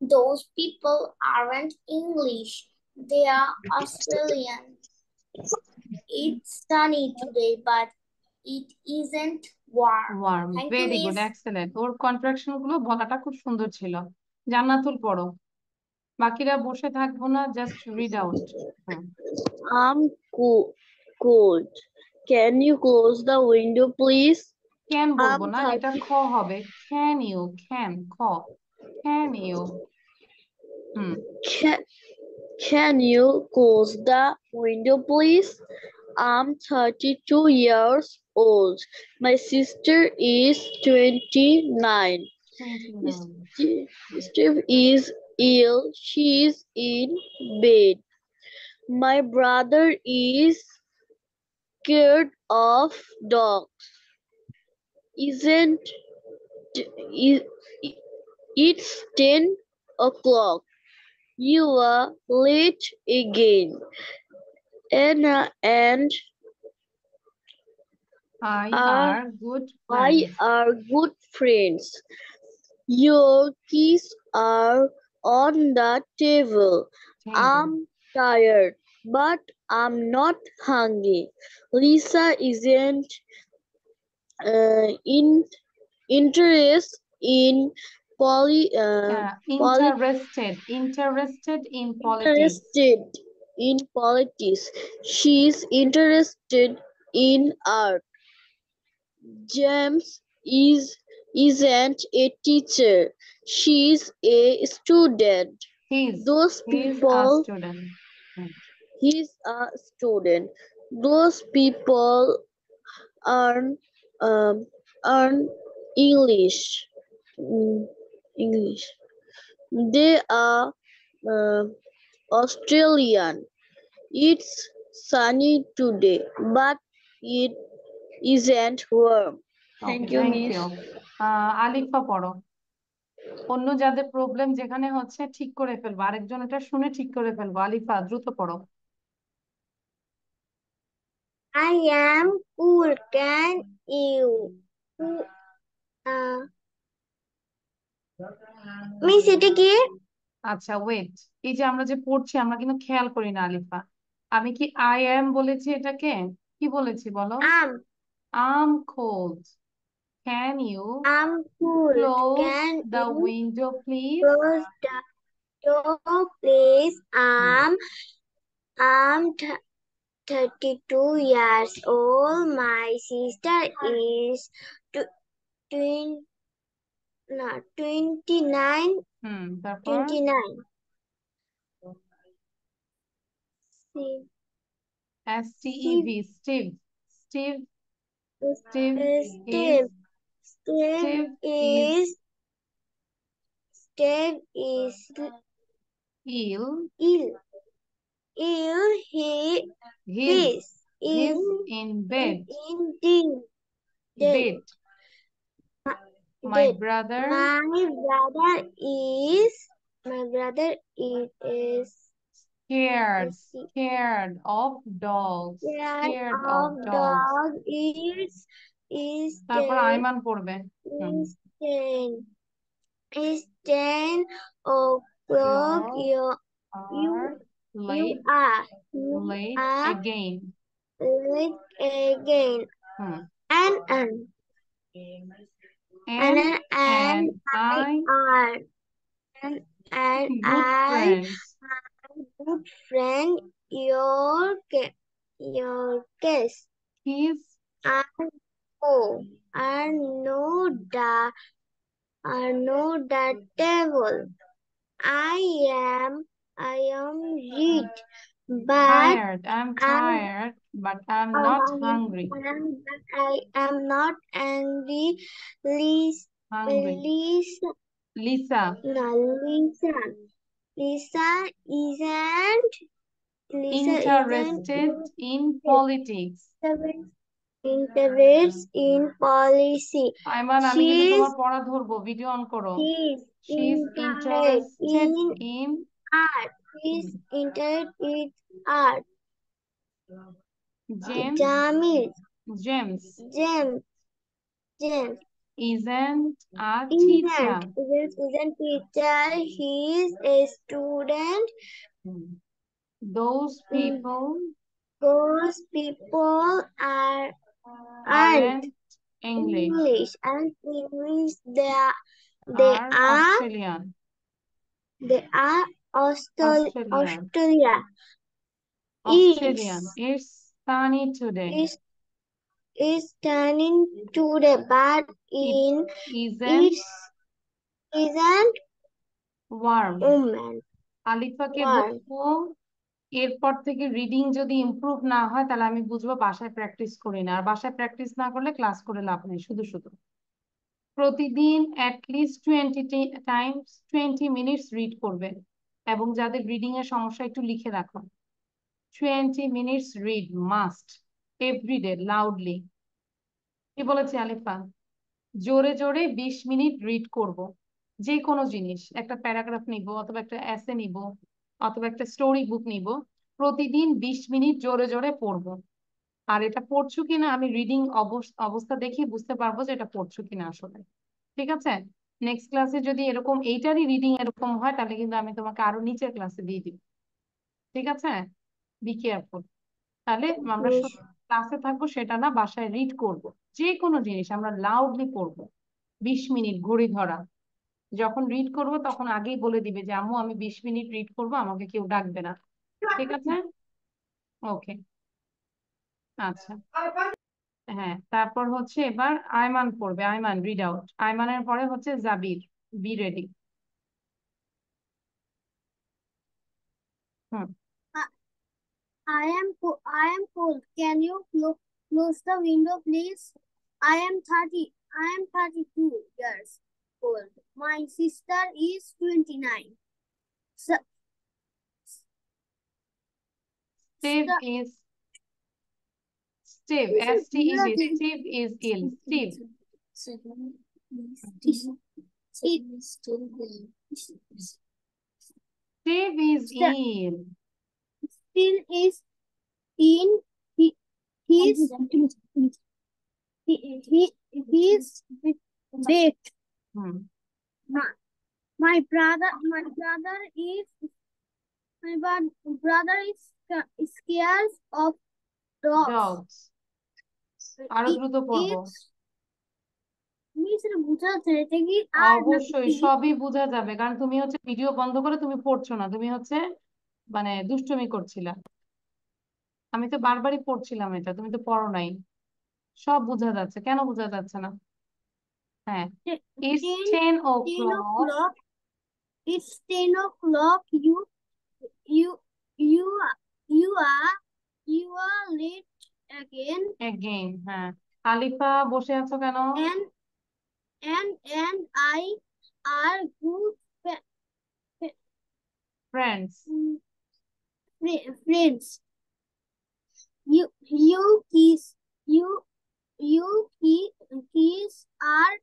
Those people aren't English. They are Australian. It's sunny today, but it isn't warm. Warm. Thank you, Very good, Miss. excellent. Or contraction গুলো বলাটা খুব সুন্দর ছিল। জান্নাতুল পড়ো, বাকিরা বসে থাকবো না, just read out. I'm cold. Can you close the window, please? Can বলবো I'm না, এটা 30. খ হবে। ক্যান ইউ, ক্যান, খ, can you. Can you close the window, please? I'm 32 years old. My sister is 29. 29. Steve is ill. She's in bed. My brother is scared of dogs. Isn't i- it's 10 o'clock? You are late again. Anna and I are are good I friends. are good friends. Your keys are on the table. I'm tired, but I'm not hungry. Lisa isn't in interest in Interested in politics. interested in politics. She's interested in art. James isn't a teacher. She's a student. Those He's a people student. He's a student. Those people earn English. English. They are Australian. It's sunny today, but it isn't warm. Thank you, Miss. Alifa পড়ো। অন্য যাদের problem যেখানে হচ্ছে ঠিক করে ফেলবো, আরেকজন এটা শুনে ঠিক করে ফেলবো। আলিফা দ্রুত পড়ো। I am cool. Can you miss এটা কি? আচ্ছা, ওয়েট, এই যে আমরা যে পড়ছি আমরা কিন্তু খেয়াল করি না আলিফা। আমি কি আই অ্যাম বলেছি এটাকে? কি বলেছি বলো? আম I'm cold. Can you I'm cool. close Can the you window, please? close the door, please? I'm 32 years old. My sister is tw- 29. তারপর 29. STEV, Steve. Steve Steve is Steve Steve is ill. ill. He He's is in in bed. in Bed. My dead. brother My brother is scared of dogs. scared Scared of of dogs. dog is তারপর 10 আইমান পড়বে is 10 is 10 o'clock. You You are late again. late again. And I are and good I friends. good friend your guest. He's Are no the table. I am rich, but tired. I'm tired, but I'm not hungry. I am not angry. Hungry. Lisa. Lisa isn't Interested in politics. Interested in policy. Ayman আমি কিন্তু তোমার পড়া ধরবো, video on করো। She's interested in art. She's interested in art. James isn't a teacher. Isn't teacher. He is a student. Those people aren't English. And English. They are Australian. Australian. It's sunny today. It's sunny today, but isn't warm. Woman. আলিফাকে বলবো এরপর থেকে reading যদি improve না হয় তাহলে আমি বুঝবো বাসায় প্র্যাকটিস করি না, আর বাসায় প্র্যাকটিস না করলে ক্লাস করে লাভ নেই। শুধু প্রতিদিন অ্যাটলিস্ট 20 মিনিটস রিড করবে, এবং যাদের রিডিং এর সমস্যা একটু লিখে রাখো। 20 minutes read must everyday loudly. কি বলেছি আলিফা? জোরে জোরে 20 মিনিট রিড করব। যে কোনো জিনিস, একটা প্যারাগ্রাফ নিব অথবা একটা এসে নিব অথবা একটা স্টোরি বুক নিব, প্রতিদিন 20 মিনিট জোরে জোরে পড়বো। আর এটা পড়ছো কিনা আমি রিডিং অবস্থা দেখি বুঝতে পারবো যে এটা পড়ছো কিনা আসলে। ঠিক আছে? নেক্সট ক্লাসে যদি এরকম এইটারই রিডিং এরকম হয় তাহলে কিন্তু আমি তোমাকে আরো নিচের ক্লাসে দিয়ে দিব। ঠিক আছে? Be careful. তাহলে আমরা ক্লাসে থাকবো সেটা না, বাসায় রিড করব। যে কোনো জিনিস আমরা লাউডলি পড়বো 20 মিনিট ঘড়ি ধরা। যখন রিড করব তখন আগেই বলে দিবে যে আম্মু আমি 20 মিনিট রিড করব, আমাকে কেউ ডাকবে না। ঠিক আছে? ওকে, আচ্ছা। হ্যাঁ, তারপর হচ্ছে এবার আয়মান পড়বে। Ayman read out. আয়মানের পরে হচ্ছে Jabir. Be ready. I am cold. Can you close the window, please? I am 32 years old. My sister is 29. Steve S-T-E-V. Steve is ill. Steve. Steve is ill. Still is in his bed. My brother is scared of dogs. আরো দ্রুত পড়বো। Miss এটা বোঝা যাচ্ছে না, এটা কি আর নাকি অবশ্যই টি? সবই বোঝা যাবে, কারণ তুমি হচ্ছে ভিডিও বন্ধ করে তুমি পড়ছো না, তুমি হচ্ছে মানে দুষ্টুমি করছিলা। আমি তো বারবারই পড়ছিলাম এটা, তুমি তো পড়ো নাই। সব বোঝা যাচ্ছে, কেন বোঝা যাচ্ছে না? হ্যাঁ, it's 10 10 10 o'clock. o'clock. It's 10 o'clock. You you you are late again. Again, হ্যাঁ। আলিফা বসে acho keno? And I are good Friends. friends. You kiss are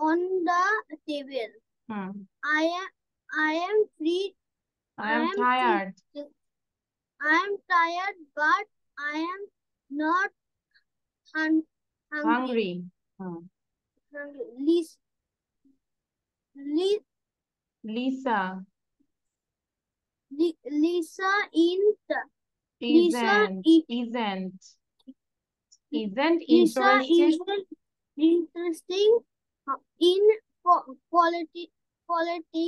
on the table. I am free. I am tired. I am tired, but I am not hungry. Lisa Lisa isn't interested. isn't interesting in politics.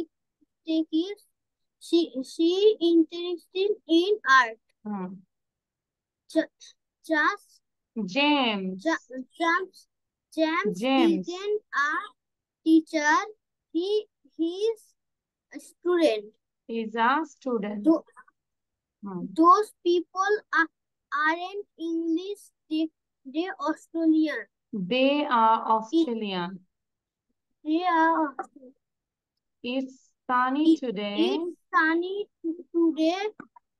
She interested in art. Just James isn't a teacher. He's a student. is a student. Those people aren't English. They're Australian. They are Australian. They are. It's sunny today. It's sunny today.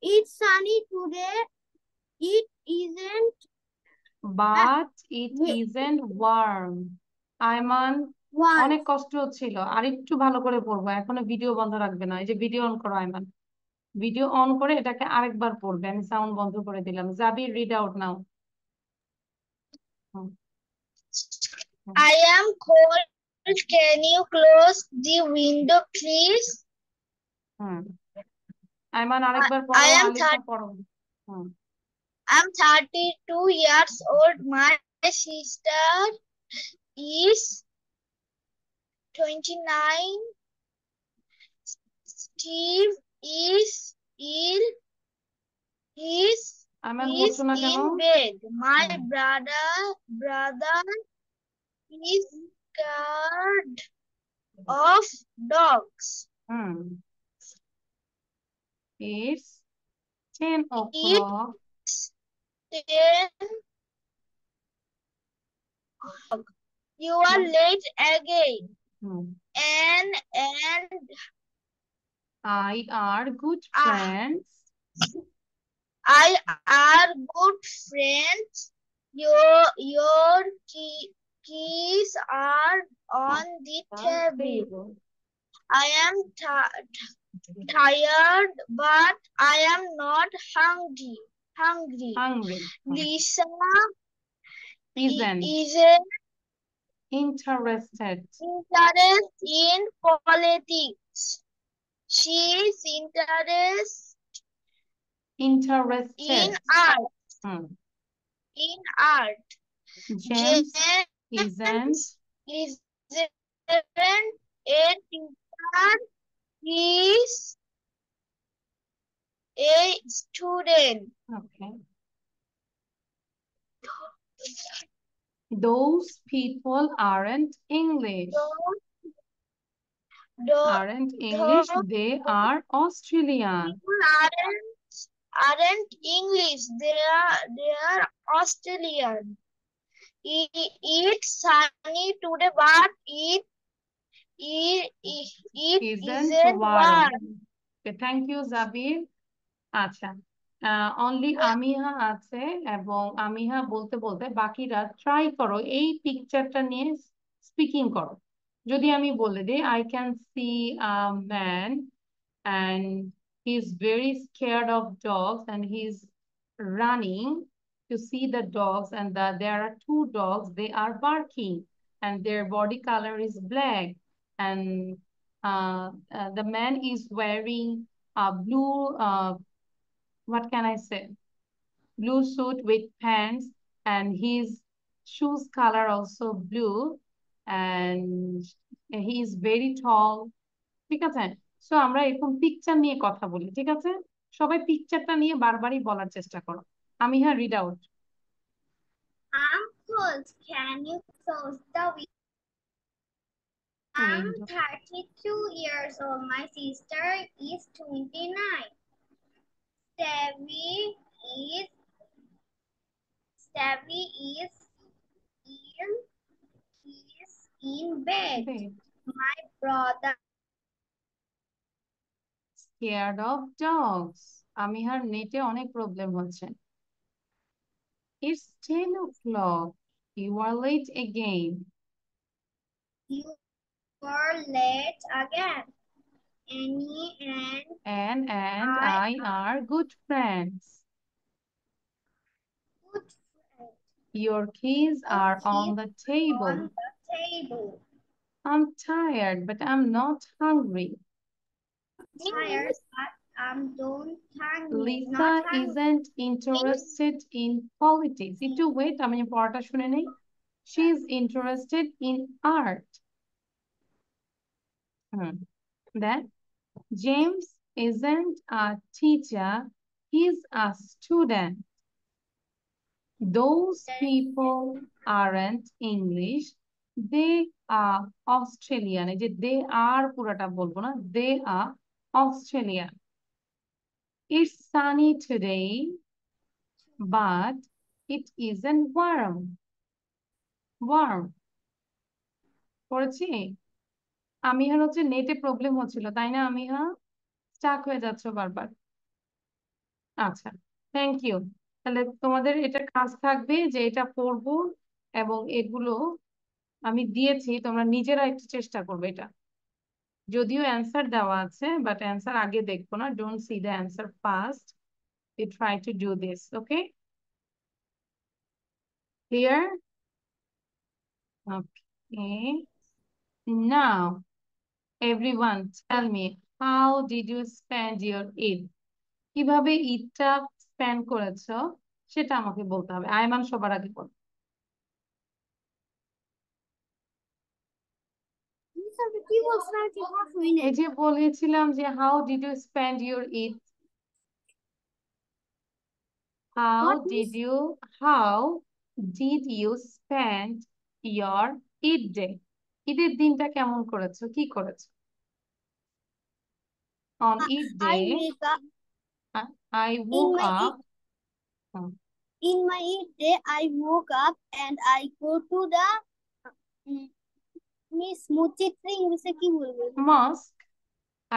It's sunny today. It isn't. But it isn't warm. Ayman Warm. অনেক কষ্ট হচ্ছিল, আর একটু ভালো করে পড়বো। এখনো video বন্ধ রাখবে না, এই যে ভিডিও অন করো আয়মান, ভিডিও অন করে এটাকে আরেকবার পড়বে। আমি সাউন্ড বন্ধ করে দিলাম। Jabir read out now. I am cold. Can you close the window, please? Ayman আরেকবার পড়ো, আলিফা পড়ো। I'm 32 years old. My sister is 29. Steve is ill. He's Ayman পড়ছো না কেন? in bed. My brother is scared of dogs. It's 10 o'clock. You are late again. And I are good friends. I are good friends. Your keys are on the table. I am tired, but I am not hungry. Lisa isn't interested in politics. She is interested in art. James isn't a teacher. He's a student. Okay. Those people aren't English. They are Australian. People aren't English. They are Australian. It's sunny today, but it isn't warm. Okay, thank you, Zabir. আচ্ছা, only আমিহা আছে, এবং আমিহা বলতে বলতে বাকিরা try করো এই পিকচারটা নিয়ে স্পিকিং করো। যদি আমি বলে দিই, I can see a man and he's very scared of dogs and he's running to see the dogs, and there are two dogs, they are barking and their body color is black, and the man is wearing a blue what can I say? Blue suit with pants, and his shoes color also blue, and he is very tall. ঠিক আছে, so আমরা এরকম picture নিয়ে কথা বলি, ঠিক আছে? সবাই পিকচারটা নিয়ে বারবারই বলার চেষ্টা করো। আমি হ্যাঁ read out. Uncles, can you close the window? I'm 32 years old. My sister is 29. Stevie is in bed. My brother scared of dogs. আমি আর নেটে অনেক প্রবলেম হচ্ছে। It's 10 o'clock. You are late again. You are late again. Annie And I are good friends. good friend. Your keys are on the table. On the table. I'm tired, but I'm not hungry. Tired, but don't hungry. Lisa Not hungry. isn't interested in politics. একটু wait, আমি পড়াটা শুনে নেই। She is interested in art. Then James isn't a teacher, he's a student. Those people aren't English, they are Australian. এই যে they are পুরাটা বলবো না, they are Australian. It's sunny today, but it isn't warm. Warm. পড়েছি? আমিহার হচ্ছে নেটে problem হচ্ছিল, তাই না আমিহা? স্টাক হয়ে যাচ্ছ বারবার। আচ্ছা, থ্যাংক ইউ। তাহলে তোমাদের এটা কাজ থাকবে যে এটা পড়বো এবং এগুলো আমি দিয়েছি, তোমরা নিজেরা একটু চেষ্টা করবে এটা। যদিও অ্যান্সার দেওয়া আছে, বাট অ্যান্সার আগে দেখবো না। Don't see the answer first, you try to do this, okay? Clear? Okay. Now, everyone, tell me, how did you spend your Eid? কিভাবে ঈদটা স্পেন্ড করেছো সেটা আমাকে বলতে হবে। আয়মান সবার আগে বল। এই যে বলেছিলাম যে how did you spend your Eid, how did you spend your Eid day? ঈদের দিনটা কেমন করেছো, কি করেছো? On Eid day, I woke up. In my Eid day, I woke up and I go to the mosque.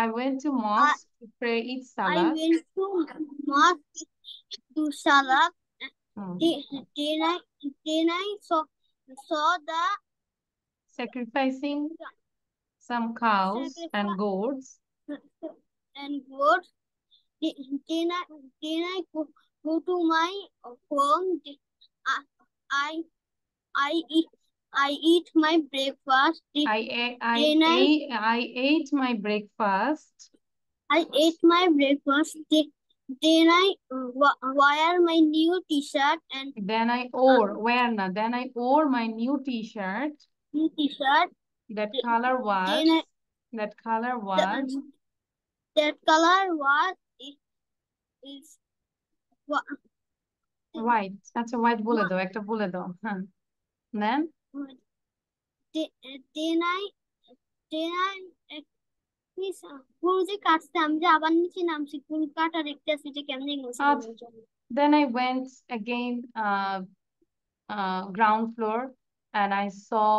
I went to mosque to pray Eid I Salah. went to mosque to Salah. Then I saw the sacrificing some cows and goats. Then I go to my home. I eat my breakfast. I ate my breakfast. I ate my breakfast. Then I wear my new t-shirt and then I wore my new t-shirt. That color was is white. আচ্ছা white বলে দাও, একটা বলে দাও। হ্যাঁ, then কোন যে কাটতে আমি যে আবার নিচে নামছি, কোন কাটা দেখতে আসছি যে কেমনে then I went again ground floor and I saw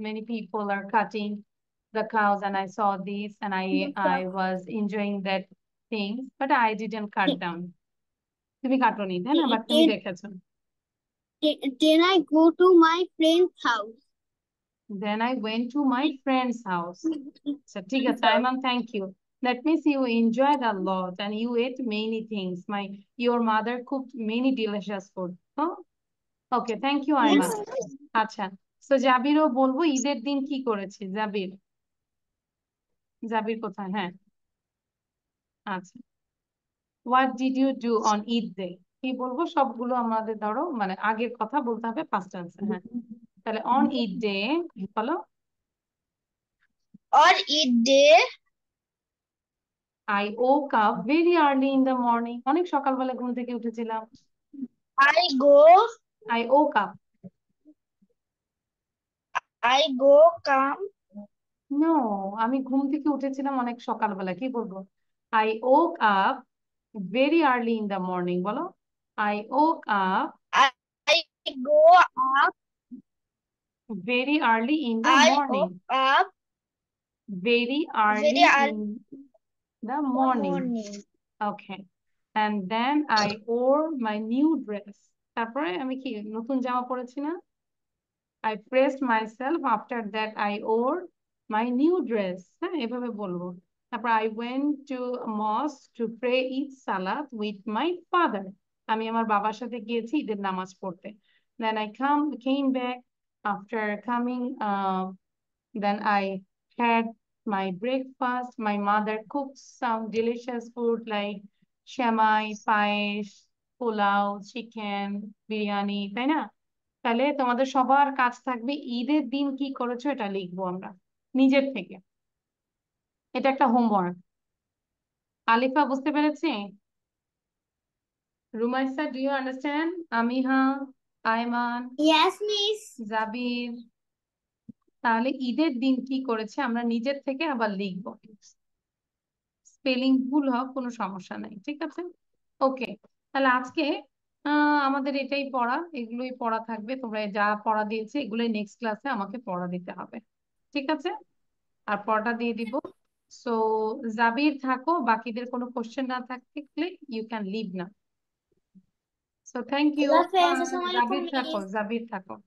many people are cutting the cows, and I saw these and I was enjoying that things, but I didn't cut down. তুমি কাটোনি, তাই না? বাট তুমি দেখেছো। Then I go to my friend's house. Then I went to my friend's house. So, ঠিক আছে, Ayman, thank you. That means you enjoyed a lot and you ate many things. Your mother cooked many delicious food. Oh? Okay, thank you, Ayman. আচ্ছা, so জাবিরও বলবো ঈদের দিন কি করেছে। জাবির কোথায়? হ্যাঁ, আচ্ছা, what did you do on Eid day? কি বলবো সবগুলো আমাদের ধরো মানে আগের কথা বলতে হবে ফার্স্ট টেন্সে। হ্যাঁ, তাহলে অন ঈদ ডে বলো। On each day, I woke up very early in the morning. অনেক সকালবেলা ঘুম থেকে উঠেছিলাম। I go, I woke up. come. No, আমি ঘুম থেকে উঠেছিলাম অনেক সকালবেলা। কি বলবো? I woke up very early in the morning. বলো। I woke up I go up. very early in the I morning. woke up Very very early early in the in the morning. morning. Okay. And then I wore my new dress. তারপরে আমি কি নতুন জামা পরেছি না? I pressed myself after that I wore my new dress. হ্যাঁ, এভাবে বলবো। তারপর I went to mosque to pray Eid Salat with my father. আমি আমার বাবার সাথে গিয়েছি ঈদের নামাজ পড়তে। Then I came back after coming. Then I had my breakfast. My mother cooked some delicious food like shamai, payesh, pulao, chicken, biryani, তাই না? তাহলে তোমাদের সবার কাজ থাকবে ঈদের দিন কি করেছো এটা লিখবো আমরা নিজের থেকে। এটা একটা হোমওয়ার্ক। আলিফা বুঝতে পেরেছি? Rumaisa, do you understand? Amiha, Ayman, Yes, miss. Jabir, তাহলে ঈদের দিন কি করেছে আমরা নিজের থেকে আবার লিখবো। স্পেলিং ভুল হোক কোনো সমস্যা নাই, ঠিক আছে? ওকে, তাহলে আজকে আমাদের এটাই পড়া, এগুলোই পড়া থাকবে। তোমরা যা পড়া দিয়েছে এগুলোই নেক্সট ক্লাসে আমাকে পড়া দিতে হবে, ঠিক আছে? আর পড়াটা দিয়ে দিব। সো জাবির থাকো, বাকিদের কোনো কোশ্চেন না থাকলে ইউ ক্যান লিভ না। So thank you. আল্লাহ হাফেজ। আসসালামু আলাইকুম, জাবির থাকো, মিস। জাবির থাকো।